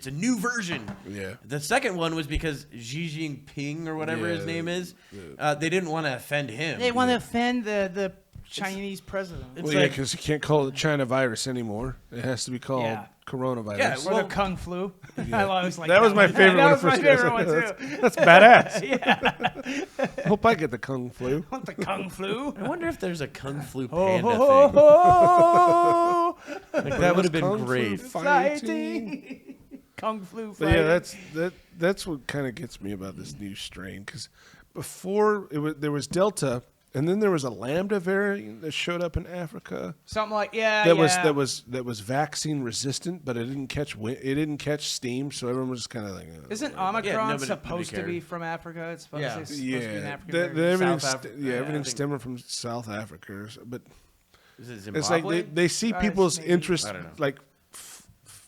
a new version. Yeah. The second one was because Xi Jinping or whatever his Yeah. name is, they didn't want to offend him. They want to offend the Chinese president. It's Well, yeah, like- because you can't call it China virus anymore. It has to be called Yeah. coronavirus. Yeah, Or well- the Kung Flu. I always like that was my favorite That one. was my favorite one too. That's badass. Hope I get the kung flu. The Kung Flu. I wonder if there's a Kung Flu Oh, Panda ho, thing. ho, ho. Like, that would have been Kung Flu great. Fighting. Kung Flu But fighting. yeah, that's what kind of gets me about this new strain. Because before there was Delta, and then there was a Lambda variant that showed up in Africa. Something like yeah. That was vaccine resistant, but it didn't catch steam, so everyone was just kind of like. Isn't whatever. Omicron nobody supposed to cared. be from Africa? It's supposed, Yeah. it's supposed to be an Yeah, African. everything's South Africa. yeah, Yeah, I everything's think- stemming from South Africa, but Is it it's like Zimbabwe? they see Guys, people's maybe. interest I don't know. like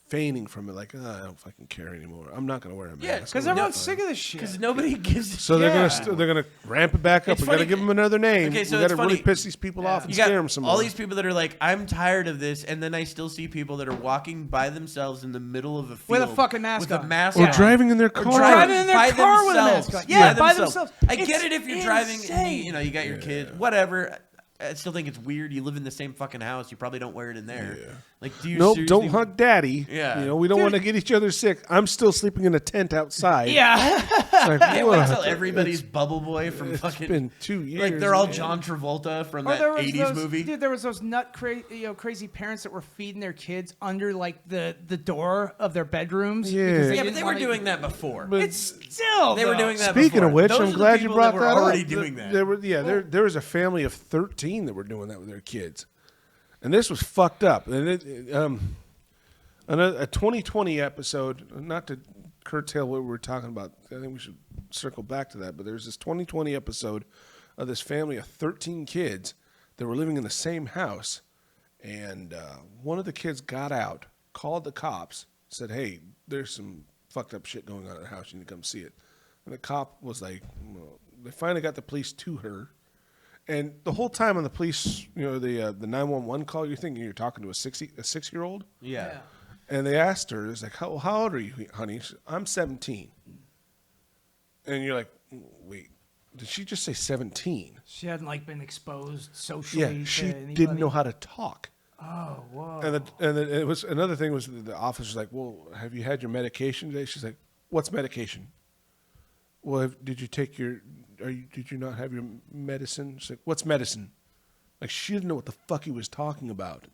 feigning from it, like I don't fucking care anymore. I'm not gonna wear a mask. Yeah, Because I'm everyone's fine. sick of this shit. Because nobody gives a So Yeah. they're gonna ramp it back up. It's We gotta funny- give them another name. Okay, so we it's gotta really funny. piss these people off and You got scare them some all more. these people that are like, I'm tired of this, and then I still see people that are walking by themselves in the middle of a field With a fucking mask with a on. mask or on. driving in their car. driving in their by car with a themselves. mask on. Yeah, by themselves. themselves. I get It's it if you're driving, and insane. you know, you got your kids, whatever. I still think it's weird. You live in the same fucking house. You probably don't wear it in there. Yeah. Like, do you Nope, seriously- don't hug daddy. Yeah. You know, we don't want to get each other sick. I'm still sleeping in a tent outside. Yeah. It's like, Can't wait what? till everybody's Bubble Boy from It's fucking. been 2 years. Like they're all man. John Travolta from Or that there was 80s those, movie. Dude, there was those crazy parents that were feeding their kids under like the door of their bedrooms. Yeah. because Yeah, but didn't they were wanna- doing that before. But It's still. They were though. doing that speaking before. of which, Those are I'm the glad you people brought that that were already up. doing that. There was a family of 13 that were doing that with their kids, and this was fucked up. And a 2020 episode, not to curtail what we were talking about. I think we should circle back to that. But there's this 2020 episode of this family of 13 kids that were living in the same house, and one of the kids got out, called the cops, said, "Hey, there's some fucked up shit going on at the house. You need to come see it." And the cop was like, well, they finally got the police to her. And the whole time on the police, the 911 call, you're thinking you're talking to a 6-year-old. Yeah. And they asked her, it's like, how old are you, honey? She said, I'm 17. And you're like, wait, did she just say 17? She hadn't like been exposed socially. Yeah, to she anybody. didn't know how to talk. Oh, whoa. And then it was another thing was the officer's like, well, have you had your medication today? She's like, what's medication? Well, did you not have your medicine? She's like, what's medicine? Like, she didn't know what the fuck he was talking about.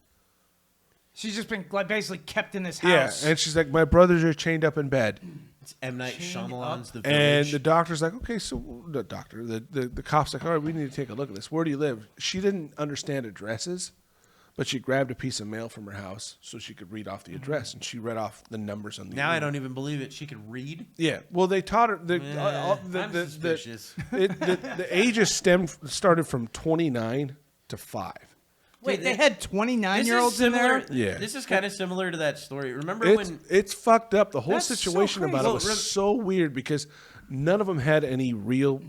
She's just been like basically kept in this Yeah, house. and she's like, my brothers are chained up in bed. It's M. Night Shyamalan's The And Village. the doctor's like, okay, so the cop's like, all right, we need to take a look at this. Where do you live? She didn't understand addresses, but she grabbed a piece of mail from her house so she could read off the address, and she read off the numbers on the Now I don't even believe it. She could read. Yeah, well, they taught her. I'm suspicious. The ages started from 29 to 5. Wait, Dude, they had 29 This year is olds in there? similar. Yeah. This is kind of similar to that story. Remember when? It's fucked up. The whole That's so situation about crazy. it was so weird because none of them had any real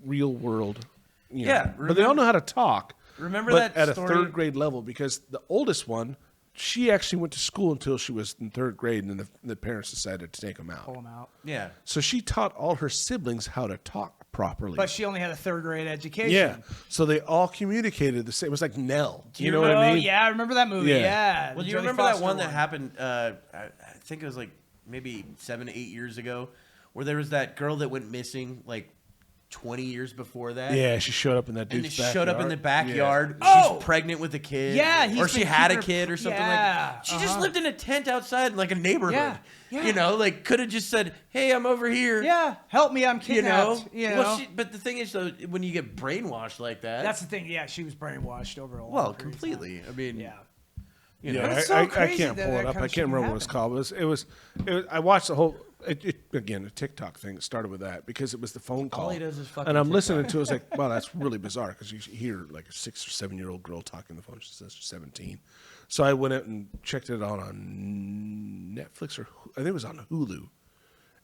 world. Yeah, but they all know how to talk. Remember but that at story? a third grade level, because the oldest one, she actually went to school until she was in third grade, and then the parents decided to take them out. Pull them out. Yeah. So she taught all her siblings how to talk properly. But she only had a third grade education. yeah, so they all communicated the same. It was like Nell. Do You you know what I Oh, mean? yeah, I remember that movie. Yeah. Yeah. Well, the do you Jodie remember that Foster one that happened? I think it was like maybe 7, 8 years ago, where there was that girl that went missing like 20 years before that. Yeah, she showed up in that And dude's she backyard. showed up in the backyard. Oh! She's pregnant with a kid. Yeah, he's or she been had a keeping her- kid or something Yeah, like that. She just lived in a tent outside in like a neighborhood. Yeah, yeah. You know, like could have just said, "Hey, I'm over here." Yeah, help me, I'm You know. kidnapped. You know? Well, but the thing is, though, when you get brainwashed like that, That's the thing. Yeah, she was brainwashed over a long well, period of completely. I mean, time. Yeah. you know. Yeah, But it's so I crazy can't that pull that it up. kind I of shit can't can remember what it's happen. called. It was. I watched the whole. Again, a TikTok thing. It started with that because it was the phone call. All he does is fucking and I'm TikTok. listening to it. It's like, wow, that's really bizarre because you hear like a 6 or 7 year old girl talking on the phone. She says she's 17. So I went out and checked it out on Netflix or I think it was on Hulu,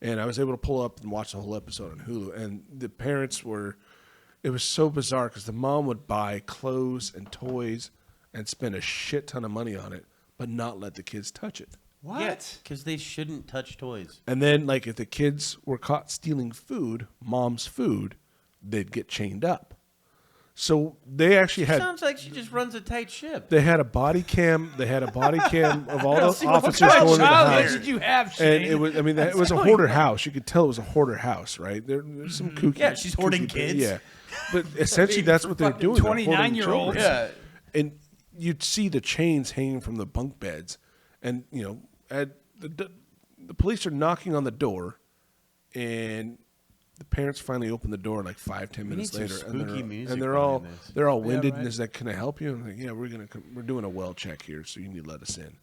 and I was able to pull up and watch the whole episode on Hulu. And the parents were. It was so bizarre because the mom would buy clothes and toys and spend a shit ton of money on it, but not let the kids touch it. What? Because they shouldn't touch toys. And then, like, if the kids were caught stealing food, mom's food, they'd get chained up. So they actually had Sounds like she just runs a tight ship. they had a body cam. They had a body cam of all the see what officers kind of going to the childhood house. did you have, Shane? And it was, I mean, it was a hoarder house. You could tell it was a hoarder house, right? There's some kooky. Yeah, she's hoarding kooky- kids. Yeah, but essentially that's what they're fucking doing. They're hoarding 29-year-olds. children. Yeah. And you'd see the chains hanging from the bunk beds, and the police are knocking on the door, and the parents finally open the door like 5-10 minutes need some later, and spooky music they're all behind this. they're all winded. right. And is like, can I help you? And I'm like, yeah, we're doing a well check here, so you need to let us in.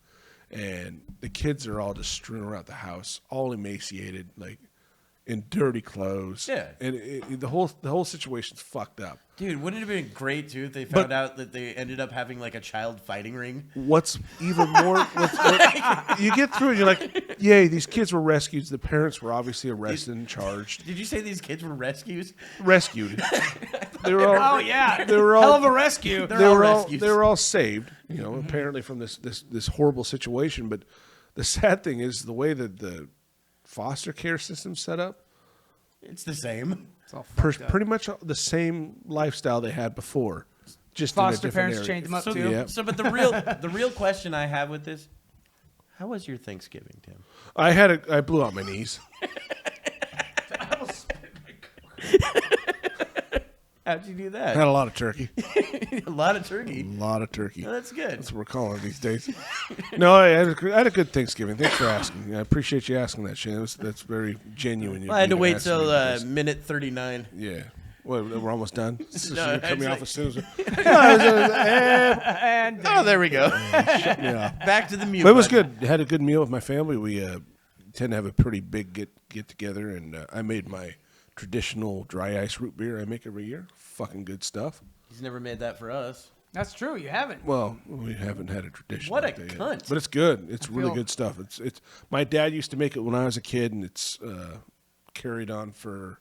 And the kids are all just strewn around the house, all emaciated, like in dirty clothes. Yeah. And the whole situation's fucked up. Dude, wouldn't it have been great too if they found out that they ended up having like a child fighting ring? What's even more, you get through it, you're like, yay, these kids were rescued. The parents were obviously arrested and charged. Did you say these kids were rescues? Rescued. They were all, oh yeah, they were hell all, of a rescue. they all were all, rescues. they were all saved, apparently from this horrible situation. But the sad thing is the way that the foster care system's set up, It's the same. It's all fucked up. pretty much the same lifestyle they had before. just in a Foster different parents area. chained them up So, too. Yeah. but the real question I have with this, how was your Thanksgiving, Tim? I blew out my knees. How'd you do that? Had a lot of turkey. A lot of turkey. A lot of turkey. Oh, that's good. That's what we're calling it these days. No, I had a good Thanksgiving. Thanks for asking. I appreciate you asking that, Shane. That's very genuine. Well, I had to wait asking me till because- minute 39. Yeah. Well, we're almost done. So No, you cut me it's off like- as soon as. And Oh, there we go. Shut me off. Back to the mute. But it was button. good. Had a good meal with my family. We tend to have a pretty big get together, and I made my traditional dry ice root beer I make every year. Fucking good stuff. He's never made that for us. that's true. You haven't. Well, we haven't had a tradition. What like a that yet. cunt. But it's good. It's really feel- good stuff. It's. My dad used to make it when I was a kid, and it's carried on for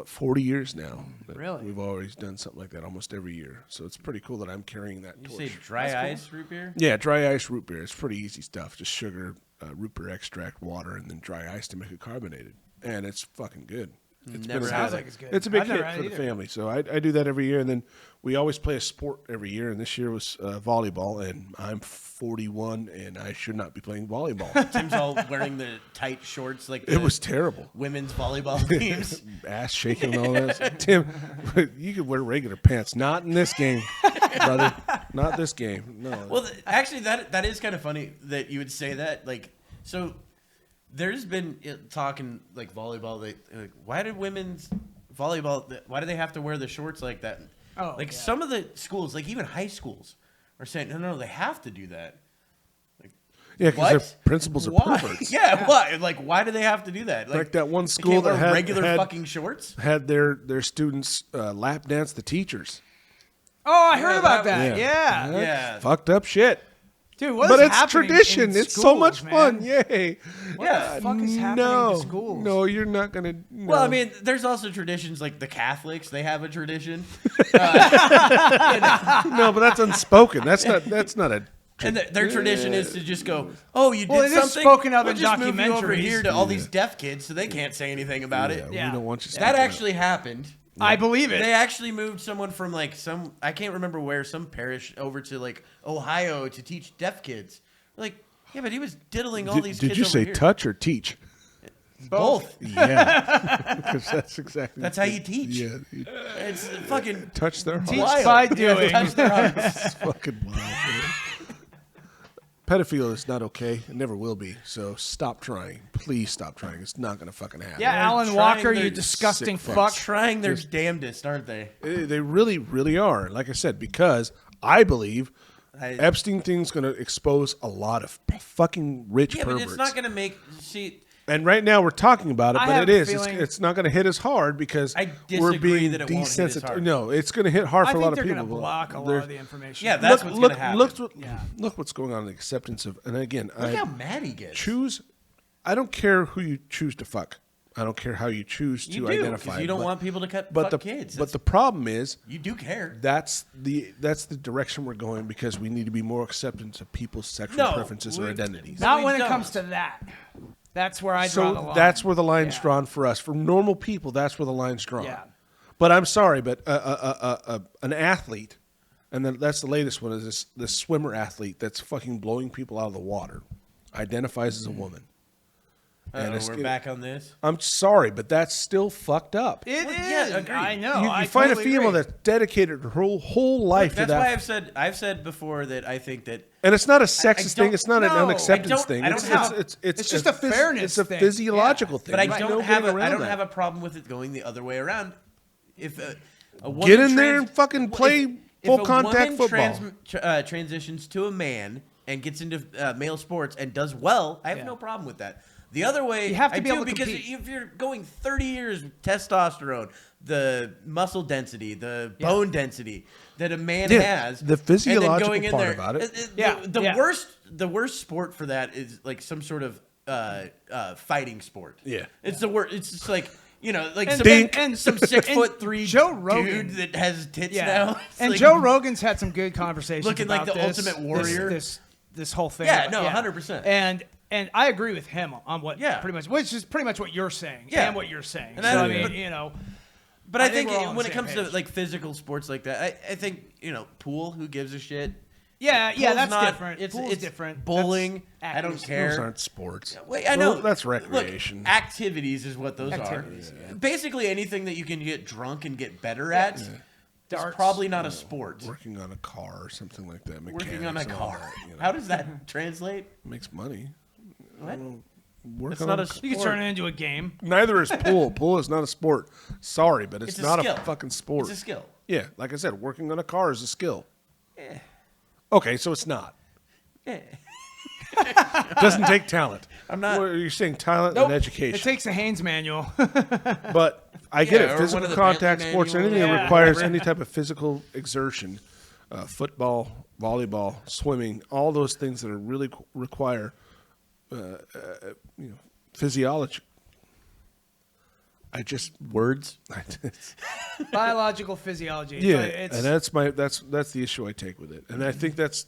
40 years now. That Really? We've always done something like that almost every year. So it's pretty cool that I'm carrying that You torch. say dry ice root beer? Yeah, dry ice root beer. It's pretty easy stuff. Just sugar, root beer extract, water, and then dry ice to make it carbonated. And it's fucking good. It's Never been a had Sounds it. like it's good. It's a big I've never hit had for it the either. family. So I do that every year. And then we always play a sport every year. And this year was volleyball. And I'm 41, and I should not be playing volleyball. Tim's all wearing the tight shorts like It the was terrible. women's volleyball teams. Ass shaking and all that. Tim, you could wear regular pants. Not in this game, brother. Not this game. No. Well, actually, that is kind of funny that you would say that. Like, so there's been talking like volleyball. Like, why did women's volleyball? Why do they have to wear the shorts like that? Oh, like yeah. some of the schools, like even high schools, are saying no, they have to do that. Yeah, because What? their principals are Why? perverts. Yeah, why? Like, why do they have to do that? Like that one they school can't that wear had regular fucking shorts. had their students lap dance the teachers. Oh, I heard Yeah, about that- that. Yeah. Yeah. Fucked up shit. Dude, what But is it's happening tradition. in It's so schools, much man? fun. Yay. What the fuck is happening no, to schools? No, you're not going to. No. Well, I mean, there's also traditions like the Catholics. They have a tradition, no, but that's unspoken. That's not a. and their tradition is to just go, "Oh, you did Well, it is something." spoken of we'll in just move you over documentaries. here to all these deaf kids, so they can't say anything about it. Yeah. We don't want you. That speaking actually happened. I believe it. They actually moved someone from like I can't remember where, some parish over to like Ohio to teach deaf kids. Like, yeah, but he was diddling all up. these Did kids you over say here. touch or teach? Both. Yeah, because that's exactly. That's how you teach. Yeah, It's fucking touch their heart. Teach wild. by Yeah, doing. touch their hearts. It's fucking wild. Man. Pedophilia is not okay. It never will be. So stop trying. Please stop trying. It's not gonna fucking happen. Yeah, Allyn trying Walker, their you disgusting sick fuck. Trying their damnedest, aren't they? They really, really are. Like I said, because I believe Epstein thing's going to expose a lot of fucking rich Yeah, perverts. but it's not going to make. See, and right now we're talking about it, I but have it a is. feeling- It's not going to hit as hard because I we're disagree being that it won't hit as desensitized. hard. No, it's going to hit hard I for a think lot they're of going people. to block a lot There's- of the information. yeah, that's what's going to happen. Look what's going on in the acceptance of. And again, Look I how mad he gets. choose. I don't care who you choose to fuck. I don't care how you choose to You do, identify. 'cause you don't but- want people to fuck the kids. But the problem is. You do care. That's the direction we're going because we need to be more acceptance of people's sexual No, preferences or we- identities. Not we when it don't. comes to that. That's where I draw the So line. that's where the line's Yeah. drawn for us. For normal people, that's where the line's drawn. Yeah. But I'm sorry, but an athlete, and then that's the latest one, is this swimmer athlete that's fucking blowing people out of the water, identifies as a woman. And it's- We're back on this. I'm sorry, but that's still fucked up. It Well, is. yeah, agreed. I know. You I find totally a female agree. that's dedicated her whole life That's to that. why I've said before that I think that And it's not a sexist don't- thing. It's not an no, unacceptance I thing. don't have- it's just a fairness It's a thing. physiological thing. but I There's don't no have getting I around don't that. have a problem with it going the other way around. If a woman Get in there and fucking play if full a contact woman football. transitions to a man and gets into male sports and does well, I have Yeah. no problem with that. The other way, You have to I be do, able to because compete. if you're going 30 years with testosterone, the muscle density, the bone density that a man Yeah, has, the and then physiological going in part there, about it. Yeah, the yeah. worst sport for that is like some sort of fighting sport. Yeah. It's the worst. It's just like, you know, like And- some, Dink. and- some and 6'3" Joe Rogan- dude that has tits Yeah. now. It's And like- Joe Rogan's had some good conversations Looking like about the this, ultimate warrior. This whole thing. Yeah, no, 100%. And I agree with him on what Yeah. pretty much, which is pretty much what you're saying Yeah. and what you're saying. And So, I- I mean, but- you know, But I think think we're all on when the it same comes page. to like physical sports like that, I think pool. Who gives a shit? Yeah, Pool's that's not- different. It's Pool's it's different. bowling. That's I don't accuracy. care. Those aren't sports. Wait, I know That's recreation. Look, activities is what those Activities, are. Basically, anything that you can get drunk and get better at is probably not a sport. Working on a car or something like that. Working on a mechanics and all car. that, How does that translate? makes money. What? Work It's on not a- a sport. You can turn it into a game. Neither is pool. Pool is not a sport. Sorry, but it's It's a not skill. a fucking sport. It's a skill. Yeah, like I said, working on a car is a skill. Eh. Okay, so it's not. Eh. Doesn't take talent. I'm not- Well, you're saying talent Nope. and It education. takes a Haynes manual. But I get Yeah, or it. one Physical of the contact Bentley sports, manuals. anything that Yeah. requires any type of physical exertion, football, volleyball, swimming, all those things that are really require, physiology. Words. Biological physiology. Yeah, It's, and that's the issue I take with it, and I think that's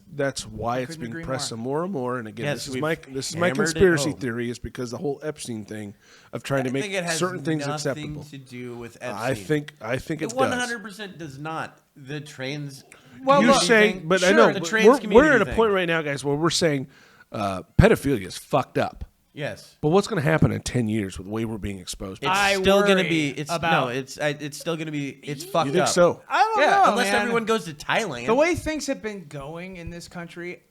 why it's couldn't being agree pressed more. some more and more. And again, Yes, this is we've my hammered it conspiracy home. theory is because the whole Epstein thing of trying to I make think it has certain things nothing acceptable. to do with Epstein. I think it It does. 100% does not. The trans. Well, You're look, saying, but I Sure, know the but trans we're community at a thing. point right now, guys, where we're saying pedophilia is fucked up. Yes. But what's going to happen in 10 years with the way we're being exposed? It's I still going to worry be. It's about- no. It's still going to be. It's fucked you think up. so? I don't Yeah, know, unless man. everyone goes to Thailand. The way things have been going in this country,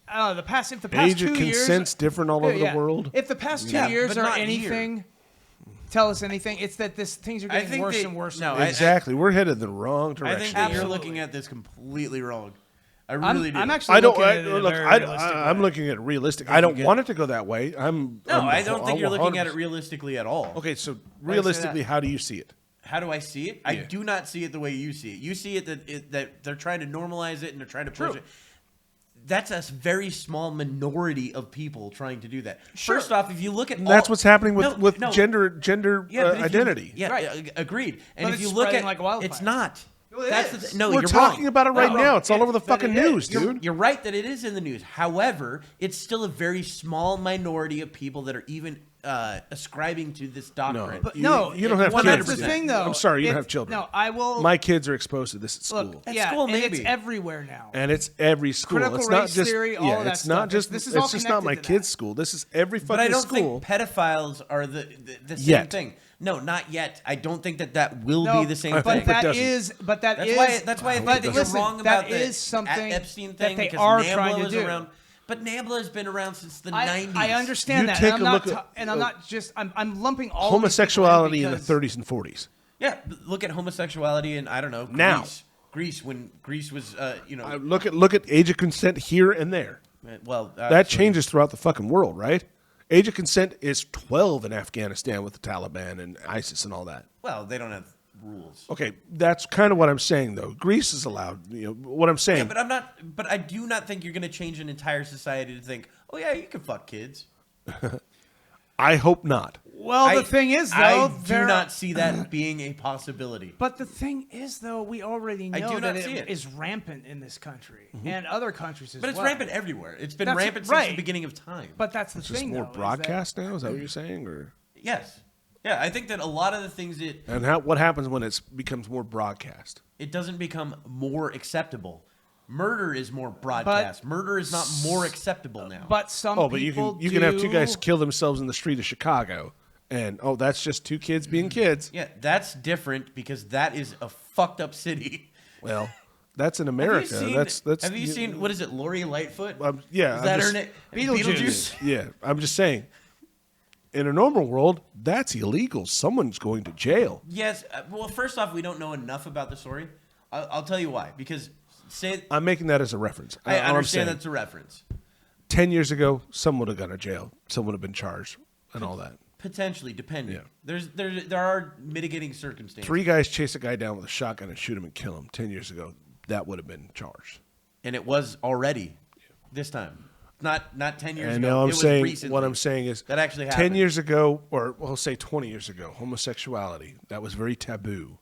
I don't know, if the past Age of 2 years, consent's different all over the world. If the past 2 Yeah, years but are not anything, tell us anything, it's that things are I getting think worse they- and worse. no, and worse. Exactly. We're headed the wrong I direction. think that you're Absolutely. looking at this completely wrong. I I'm, really do. I'm actually I don't. looking at it in a Look, very I'm realistic way. looking at it realistic. I don't want it to go that way. No, I don't think you're looking at it realistically at all. Okay, so say realistically, that? how do you see it? How do I see it? I Yeah. do not see it the way you see it. You see it that they're trying to normalize it and they're trying to push it. That's a very small minority of people trying to do that. First off, if you look at And that's what's happening with No. gender but if you- identity. Yeah, Right. agreed. And But if it's you look spreading at like wildfire. it's not. Well, it That's is. no. We're You're talking wrong. about it right No, now. It's all over the But fucking it is. news, dude. You're right that it is in the news. However, it's still a very small minority of people that are even ascribing to this doctrine. But You- no, you don't have well, kids. That's the dude. thing, though. I'm sorry, you don't If- have children. No, I will. My kids are exposed to this at school. Look, At yeah, school, and it's maybe. everywhere now. And it's every school. Critical it's not race just theory, all of that it's not stuff. just This is it's all just not my connected to that. kids' school. This is every fucking But I don't school. think pedophiles are the same Yet. thing. No, not yet. I don't think that will No, be the same I thing. think but that doesn't. is, That's why I think but that listen, you're wrong about that the is something Epstein that thing they because are NAMBLA trying to was do. around. But NAMBLA has been around since the I 90s. I understand You that, take and a I'm look not, at- and I'm not just. I'm lumping all homosexuality these in the people 30s and 40s. Yeah, look at homosexuality in I don't know Now. Greece when Greece was Look at age of consent here and there. well That actually, changes throughout the fucking world, right? Age of consent is 12 in Afghanistan with the Taliban and ISIS and all that. Well, they don't have rules. Okay, that's kind of what I'm saying, though. Greece is allowed. You know what I'm saying. Yeah, but I'm not. But I do not think you're going to change an entire society to think, oh yeah, you can fuck kids. I hope not. Well, the thing is, though, I do there- not see that being a possibility. But the thing is, though, we already I know do that not see it it. is rampant in this country and other countries as But it's well. rampant everywhere. It's been That's rampant since right. the beginning of time. But that's the It's just thing, more though, is broadcast now. Is that what you're saying, or Yes. Yeah, I think that a lot of the things and what happens when it becomes more broadcast? it doesn't become more acceptable. Murder is more broadcast. Murder is not more acceptable now. But some Oh, but people you can have two do- guys kill themselves in the street of Chicago, and that's just two kids being kids. yeah, that's different because that is a fucked up city. Well, that's in America. That's Have you seen what is it, Lori Lightfoot? Yeah, is I'm that just- her name? Beetlejuice. Yeah, I'm just saying. In a normal world, that's illegal. Someone's going to jail. Yes. Well, first off, we don't know enough about the story. I'll tell you why. Because I'm making that as a reference. I All I'm understand saying, that's a reference. 10 years ago, someone would have gone to jail. Someone would have been charged and all that. Potentially, depending. Yeah. There are mitigating circumstances. 3 guys chase a guy down with a shotgun and shoot him and kill him 10 years ago. That would have been charged. And it was already this time. Not 10 years And ago. now It I'm was saying, recently. what I'm saying is, That actually 10 happened. years ago, or we'll say 20 years ago, homosexuality, that was very taboo.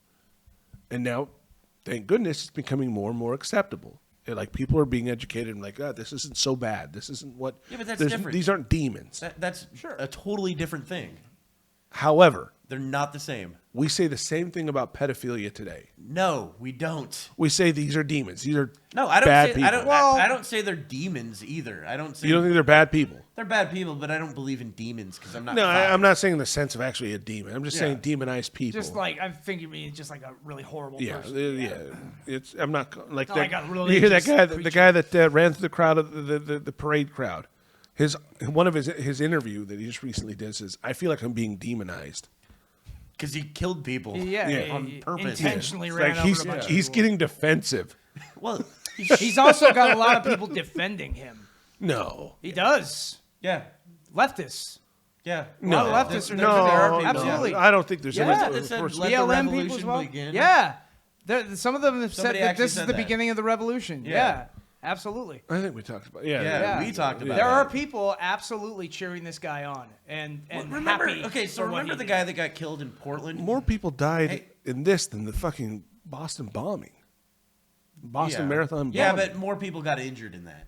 And now, thank goodness, it's becoming more and more acceptable. Like, people are being educated and like, this isn't so bad. This isn't what. Yeah, but that's there's- different. These aren't demons. That's a totally different thing. However, They're not the same. we say the same thing about pedophilia today. No, we don't. We say these are demons. These are No, I don't bad say, people. I don't. I don't say they're demons either. I don't say You don't think they're bad people? they're bad people, but I don't believe in demons because I'm not. No, five. I'm not saying in the sense of actually a demon. I'm just Yeah. saying demonized people. Just like I think you mean just like a really horrible yeah, person. yeah. It's I'm not like Not that. like a You hear that religious guy, the preacher. guy that ran through the crowd of the parade crowd. One of his interview that he just recently did says, "I feel like I'm being demonized." Because he killed people. Yeah, Yeah. On he purpose. intentionally It's ran like over he's a bunch of he's people. getting defensive. Well, He's also got a lot of people defending him. No, He does. yeah, leftists. yeah. A lot of leftists are There no, are people. absolutely. I don't think there's Yeah. any That said, first- let the BLM people revolution as well. begin. Yeah, some of them have Somebody said that actually this is said the that. beginning of the revolution. Yeah. Yeah, absolutely. I think we talked about Yeah, we talked about There that. are people absolutely cheering this guy on and Remember? happy. Okay, so for what remember he the did. guy that got killed in Portland? More people died Hey. in this than the fucking Boston bombing. Boston Marathon bombing. Yeah, but more people got injured in that.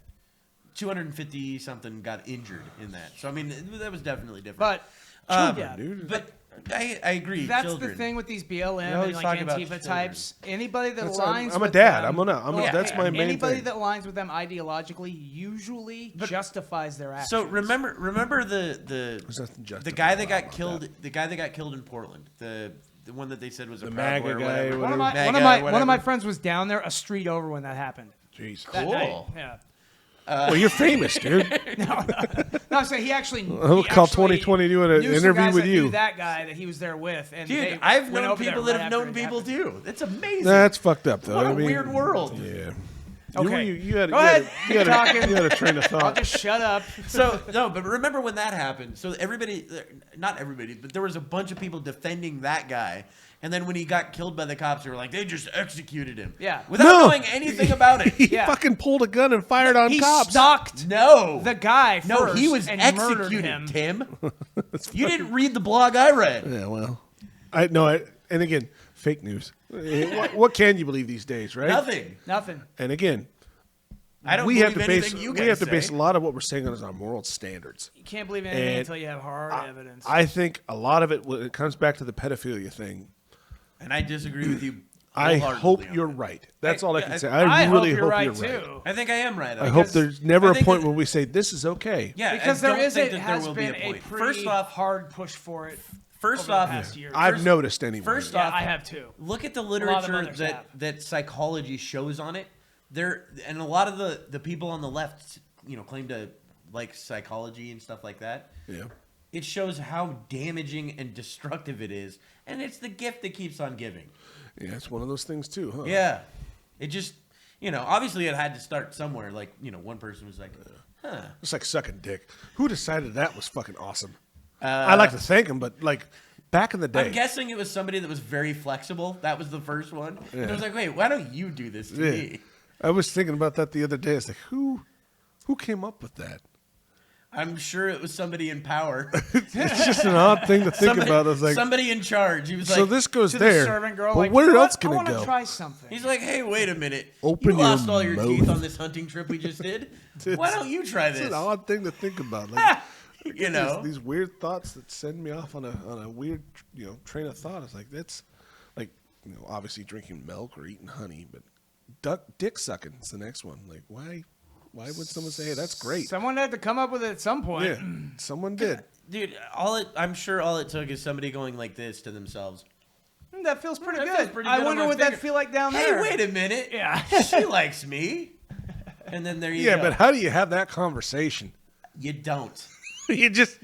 250 something got injured in that. So I mean, that was definitely different. But yeah, dude. But I agree. that's children. the thing with these BLM We and always like talk about Antifa children. types. Anybody that That's- aligns I'm a with dad. them, that's my main anybody thing. that aligns with them ideologically usually justifies their actions. So remember the There's nothing the guy that justifiable got about killed that. the guy that got killed in Portland, the one that they said was a The Proud MAGA Boy or guy whatever. or one of whatever. my MAGA, one of my whatever. friends was down there a street over when that happened. Jeez. That Cool. night. Yeah. Well, you're famous, dude. No, so he actually. I'll he call actually 2020 doing an knew some interview guys with that you. Knew that guy that he was there with, and Dude, they I've went known over there people right that have after known it people happened. too. That's amazing. That's fucked up, though. What a I mean, weird world. Yeah. Okay. You had, Go ahead. You had, Keep talking. you had a train of I'll thought. just shut up. So no, but remember when that happened? So everybody, not everybody, but there was a bunch of people defending that guy. And then when he got killed by the cops, they were like, they just executed him. Yeah. Without No. knowing anything about it. He Yeah. fucking pulled a gun and fired on He cops. stalked No. the guy first. No, he was and murdered executed, him. Tim. You didn't read the blog I read. Yeah, well, I know. And again, fake news. What can you believe these days, right? Nothing. Nothing. And again, I don't we believe have to base anything you we guys have to base say. a lot of what we're saying on is our moral standards. You can't believe anything And until you have hard evidence. I think a lot of it, when it comes back to the pedophilia thing, And I disagree with you. I wholeheartedly hope on you're that. right. That's all I can I- say. I I really hope you're right right. too. I think I am right. I hope Because there's never I a think point that- where we say this is okay. Yeah, Because I there don't is think it that there has will been be a a point. pretty First off, hard push for it. first over the off, past year. I've noticed anyway. First Yeah, off, I have too. Look at the lot of literature others that, have. that psychology shows on it. There and a lot of the people on the left, claim to like psychology and stuff like that. Yeah. It shows how damaging and destructive it is, and it's the gift that keeps on giving. Yeah, it's one of those things too, huh? Yeah, it just obviously it had to start somewhere. Like one person was like, "Huh." It's like sucking dick. Who decided that was fucking awesome? I'd like to thank him, but like back in the day. I'm guessing it was somebody that was very flexible. That was the first one. And it was like, wait, why don't you do this to Yeah. me? I was thinking about that the other day. It's like, who came up with that? I'm sure it was somebody in power. It's just an odd thing to think about. It's like, somebody in charge. He was so like, this goes To there, the servant girl, but like, where "You know else what? can I it want go? to try something. he's like, hey, wait a minute. Open you your lost all your mouth. teeth on this hunting trip we just did. Why don't you try It's this? an odd thing to think about. Like, You know? these weird thoughts that send me off on a weird train of thought. It's like that's like obviously drinking milk or eating honey, but dick sucking is the next one. Like why would someone say, hey, that's great? Someone had to come up with it at some point. Yeah, someone did. Dude, I'm sure all it took is somebody going like this to themselves. That feels pretty That good. feels pretty I good on wonder my what finger. that feel like down Hey, there. wait a minute. Yeah. She likes me. And then there you Yeah, go. but how do you have that conversation? You don't. you just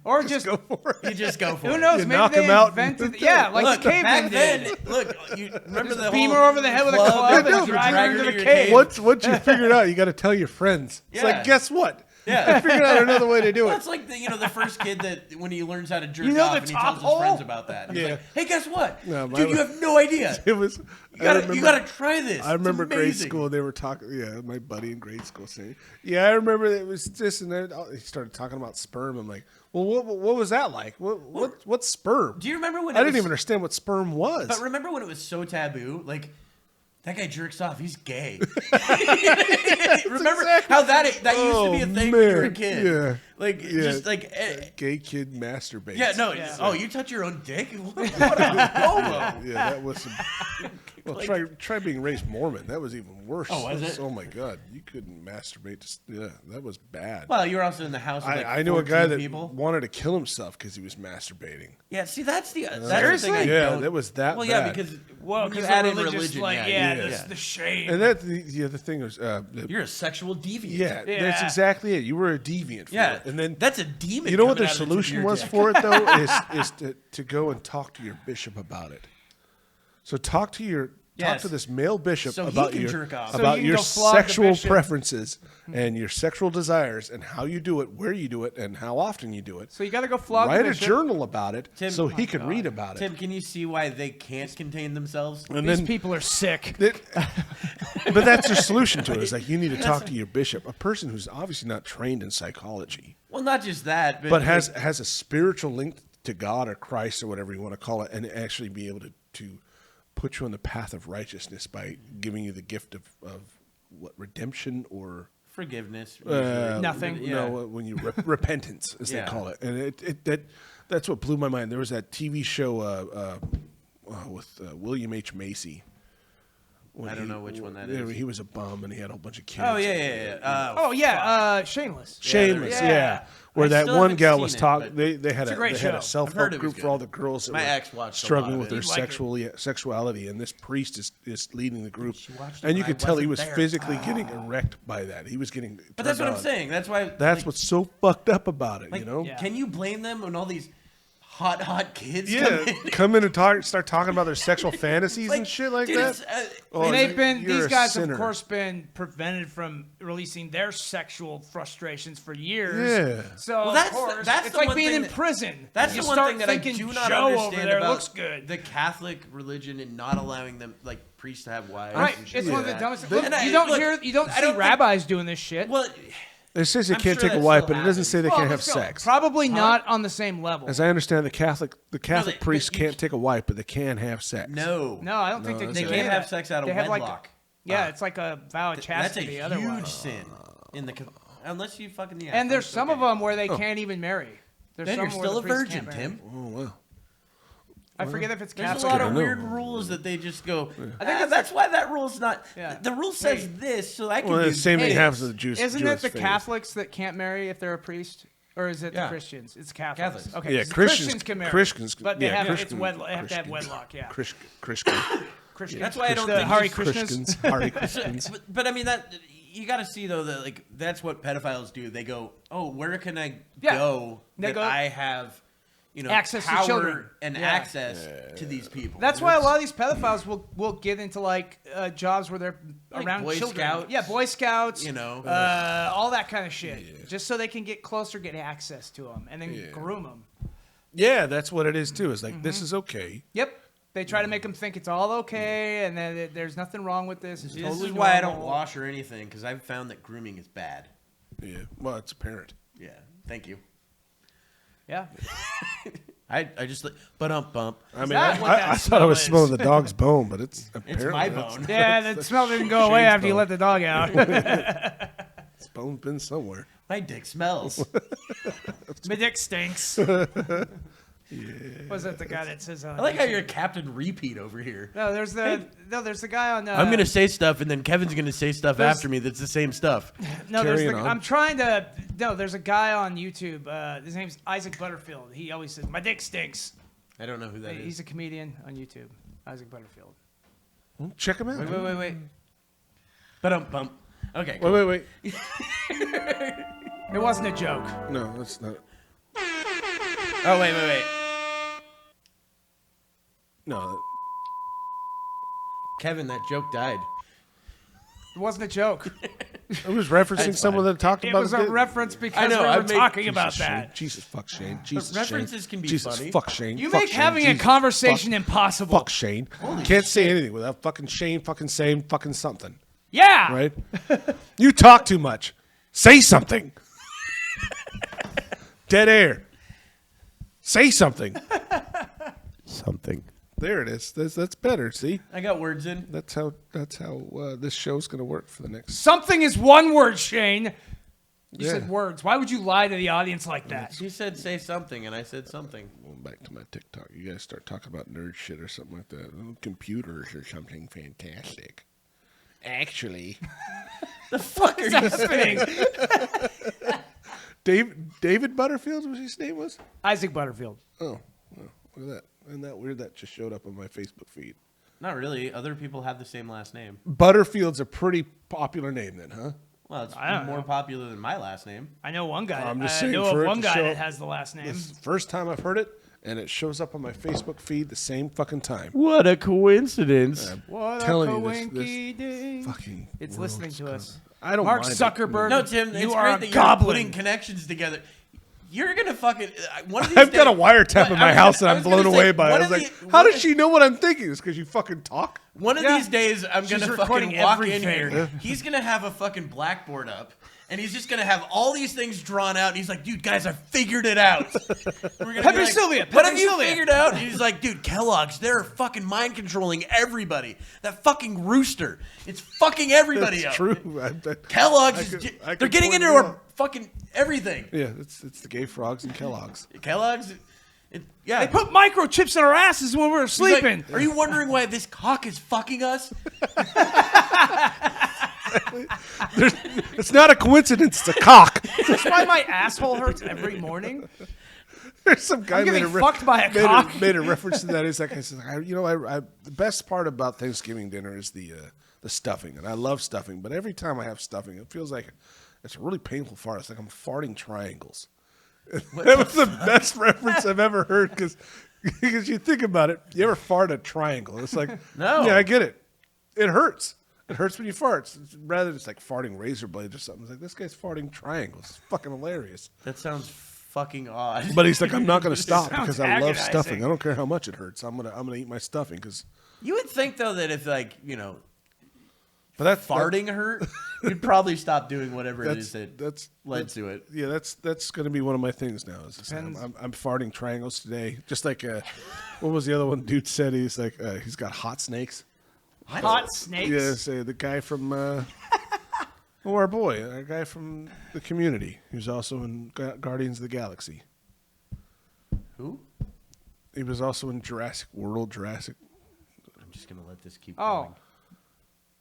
Or just go for it. You just go for Who it. knows? You Maybe knock they 'em out invented. and- Yeah, like Look, the cavemen back then, did. look, you remember the beam whole her over the head with a club and you drag her her into to the your cave. Once you figure it out, you got to tell your friends. It's Yeah. like, guess what? Yeah. I figured out another way to do Well, it. it's like the first kid that when he learns how to jerk You know off the and he top tells his hole? friends about that. He's Yeah. like, hey, guess what? No, Dude, you have no idea. It was. You gotta try this. I remember It's grade amazing. school. They were talking. Yeah, my buddy in grade school saying, "Yeah, I remember it was this and that." He started talking about sperm. I'm like, "Well, what was that like? What's sperm?" Do you remember when I it didn't was- even understand what sperm was. But remember when it was so taboo? Like, that guy jerks off. He's gay. Remember how that used to be a thing when you were a kid? Yeah. Like, just like... Gay kid masturbates. Yeah, no. Yeah. Oh, you touch your own dick? What a homo. Yeah, that was some... Well, try being raised Mormon. That was even worse. Oh, was it? Oh, my God. You couldn't masturbate. Yeah, that was bad. Well, you were also in the house with like I know a guy 14 that people. wanted to kill himself because he was masturbating. Yeah, see, that's the thing I Yeah, don't- that was that Well, bad. yeah, because Well, when you because add the in religious, religion, like, yeah, that's the shame. And that the other thing was... you're a sexual deviant. yeah, that's Yeah. exactly it. You were a deviant. For Yeah, it. And then that's a demon. you know what coming their out of the tip of solution your was dick. for it though is to go and talk to your bishop about it. So talk to Yes. this male bishop So he about can your jerk off. So about you can your go flog the sexual bishop. preferences and your sexual desires and how you do it, where you do it, and how often you do it. So you got to go flog Write the a bishop. journal about it Tim- so oh he my can read about it. Tim, can you see why they can't contain themselves? And These then people are sick. but that's their solution to it. It's like you need to talk to your bishop, a person who's obviously not trained in psychology. Well, not just that, but has a spiritual link to God or Christ or whatever you want to call it, and actually be able to put you on the path of righteousness by giving you the gift of what, redemption or forgiveness. Nothing. Yeah. no, when you repentance as Yeah. they call it, and that's what blew my mind. There was that TV show with William H. Macy. I don't know which one that Yeah, is. he was a bum and he had a whole bunch of kids. Oh yeah. Oh yeah, Shameless. Shameless, Yeah. yeah. Where I that still one haven't gal seen was it, talking. but They had a great they had show. a self I've heard help it group was for all good. the girls that My were ex watched a lot struggling of with it. their You'd like it. sexuality, and this priest is leading the group, watched it and you when I could tell he wasn't was there. physically getting erect by that. He was getting. But that's what turned I'm on. saying. That's why. That's like, what's so fucked up about it. like, You know. Yeah. Can you blame them when all these hot kids Yeah, come in? come in and start talking about their sexual fantasies and shit like dude, that. it's, Oh, They've been you're these a guys sinner. of course been prevented from releasing their sexual frustrations for years. Yeah. So Well, of that's course, that's it's the like one being thing in that- prison. That's you the one start thing that I thinking do not Joe understand over there about looks good. the Catholic religion and not allowing them, like priests, to have wives. Right, and shit it's one of the like dumbest. that. Look, And I- you don't look, hear, you don't I see think- rabbis doing this shit. Well, It says they I'm can't sure take a that wife, still but it doesn't say they Well, can't have still, sex. Probably not on the same level. As I understand, the Catholic they- priests but you- can't take a wife, but they can have sex. no, No, I don't think No, they that's do it. they any can't of have that. sex out of They have, like, wedlock. yeah, it's like a vow of That's a chastity. huge Otherwise, sin in the unless you fucking yeah. and there's it's some okay. of them where they can't even marry. There's Then some you're where still the a priests virgin, can't marry. Tim. Oh wow. I forget if it's There's Catholic. a lot I of know. weird rules that they just go. I think that's why that rule's not. Yeah. The rule says this, so I can Well, do the same thing this. happens to the Jews. Isn't Jewish it the faith. Catholics that can't marry if they're a priest? Or is it the Yeah. Christians? It's Catholics. Catholics. Okay. Yeah, 'cause Christians can marry. Christians, But they yeah, have Christians, it's wedlock. They have to have Christians. wedlock. Yeah. Christians. Christians. That's why I don't the think Hare it's Krishnas. Hare Krishnas. But I mean that you got to see though that like that's what pedophiles do. They go, oh, where can I Yeah. go They that go- I have, Access to power children. and Yeah. access to these people. That's why a lot of these pedophiles will get into like jobs where they're Like around Boy children. Scouts. Yeah, Boy Scouts. all that kind of shit. Just so they can get closer, get access to them, and then groom them. Yeah, that's what it is too. It's like this is okay. Yep. They try to make them think it's all okay, and then there's nothing wrong with this. It's See, totally this is why I don't normal. wash or anything because I've found that grooming is bad. Yeah. Well, it's apparent. Yeah, thank you. Yeah. I just like bump. I mean, that what that I thought I was smell is? smelling the dog's bone, but it's It's apparently my that's- bone. Yeah, the smell didn't go away Shane's after you bone. let the dog out. It's bone's been somewhere. My dick smells. My dick stinks. Was that the guy that says? I like how you're Captain Repeat over here. No, there's the guy on. I'm gonna say stuff, and then Kevin's gonna say stuff there's- after me that's the same stuff. No, there's Carrying on. I'm trying to. No, there's a guy on YouTube. His name's Isaac Butterfield. He always says, "My dick stinks." I don't know who that He's is. a comedian on YouTube. Isaac Butterfield. Well, check him out. Wait. Bump. Okay. Wait. It wasn't a joke. No, that's not. Oh wait. No. Kevin, that joke died. It wasn't a joke. I was referencing That's someone fine. that talked It about was a it. reference because I know, we I were made- talking about Jesus, Shane. that. Jesus fuck Shane. Jesus references Shane. can be Jesus funny. fuck Shane. You fuck make Shane. having Jesus a conversation fuck, impossible. Fuck Shane. Can't say anything without fucking Shane fucking saying fucking something. Yeah. Right? You talk too much. Say something. Dead air. Say something. Something. There it is. That's better. See, I got words in. that's how this show's gonna work for the next. Something is one word, Shane. You Yeah. said words. Why would you lie to the audience like that? She said say something, and I said something. Going back to my TikTok, you guys start talking about nerd shit or something like that. Oh, computers or something fantastic. Actually, The fuck are you Happening. David Butterfield was his name was. Isaac Butterfield. Oh, well, look at that. Isn't that weird? That just showed up on my Facebook feed. Not really. Other people have the same last name. Butterfield's a pretty popular name, then, huh? Well, it's I don't more know. popular than my last name. I know one guy. I'm just I saying know for of it one to guy show that up- has the last name. This is the first time I've heard it, and it shows up on my Facebook feed the same fucking time. What a coincidence. What telling a you this coinky ding. Fucking It's world's listening to us. I don't Mark mind it. Zuckerberg. No, Tim, you it's are great a that you're goblin. putting connections together. You're gonna fucking one of these I've got a days- wiretap What- in my I was house gonna- that I I'm was gonna blown say, away by. one I of was the- like, how one does of- she know what I'm thinking? It's because you fucking talk. One of Yeah. these days, I'm She's gonna recording fucking walk in everything. here. He's gonna have a fucking blackboard up, and he's just gonna have all these things drawn out. And he's like, "Dude, guys, I figured it out." We're gonna Pepe be like, Sylvia, what Pepe have you Sylvia." figured out? And he's like, "Dude, Kellogg's, they're fucking mind controlling everybody. That fucking rooster, it's fucking everybody That's up." true. Kellogg's, I is could- j- I they're could getting point into it our out. fucking everything. Yeah, it's the gay frogs and Kellogg's. Kellogg's, yeah. They put microchips in our asses when we were He's like, sleeping. are you wondering why this cock is fucking us? It's not a coincidence. It's a cock. That's why my asshole hurts every morning. There's some guy I'm made getting a fucked by a cock. made a reference to that. He's like, I said, the best part about Thanksgiving dinner is the stuffing, and I love stuffing. But every time I have stuffing, it feels like it's a really painful fart. It's like I'm farting triangles. That was the best reference I've ever heard because you think about it. You ever fart a triangle? It's like, No. yeah, I get it. It hurts. It hurts when you fart. It's rather just like farting razor blades or something. It's like, this guy's farting triangles. It's fucking hilarious. That sounds fucking odd. But he's like, I'm not going to stop sounds because I love agonizing. stuffing. I don't care how much it hurts. I'm gonna eat my stuffing because. You would think though that if like But that's farting hurt, you'd probably stop doing whatever it is that that's led to it. Yeah, that's going to be one of my things now. Is just, Depends. I'm farting triangles today. Just like what was the other one? Dude said he's like he's got hot snakes. Hot snakes. Yeah, say the guy from our boy, our guy from the Community. He was also in Guardians of the Galaxy. Who? He was also in Jurassic World. I'm just gonna let this keep Oh, going.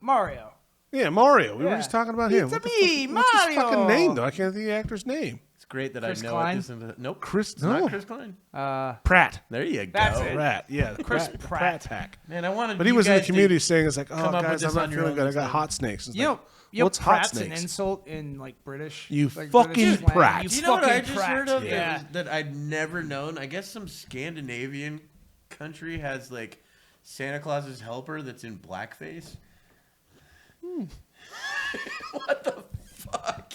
Mario. Yeah, Mario. We were Yeah. just talking about him. It's What the me, fuck- What's his Mario. fucking name though? I can't think of the actor's name. It's great that Chris I know Klein? it. Nope, Chris. it's No. not Chris Klein. Pratt. There you go. That's it. Pratt. Yeah, the Chris the Pratt. pack. Man, I wanted. But he you was in the guys to- Community saying, "It's like, oh come up with guys, this I'm not on your feeling own good. I this got time. hot snakes." It's You know, like, what's hot Pratt's an snakes? insult in like British. You like, fucking British slang. Pratt. You know what I fucking just Pratt. heard of Yeah. that I'd never known? I guess some Scandinavian country has like Santa Claus's helper that's in blackface. What the fuck?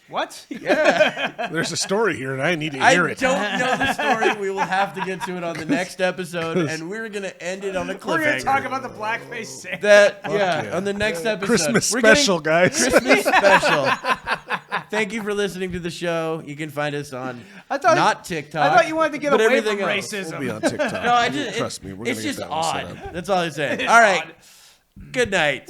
What? There's a story here, and I need to I hear it. don't know the story. We will have to get to it on the next episode, and we're gonna end it on a We're gonna cliffhanger. talk about the blackface Santa. That yeah. on the next episode. Christmas We're getting special, guys. Christmas special. Thank you for listening to the show. You can find us on not TikTok. I thought you wanted to get but away from everything else. racism. We'll be on TikTok. No, I just Trust me. We're it's gonna just get that one set odd. up. That's all I'm saying. It's All right. odd. Good night.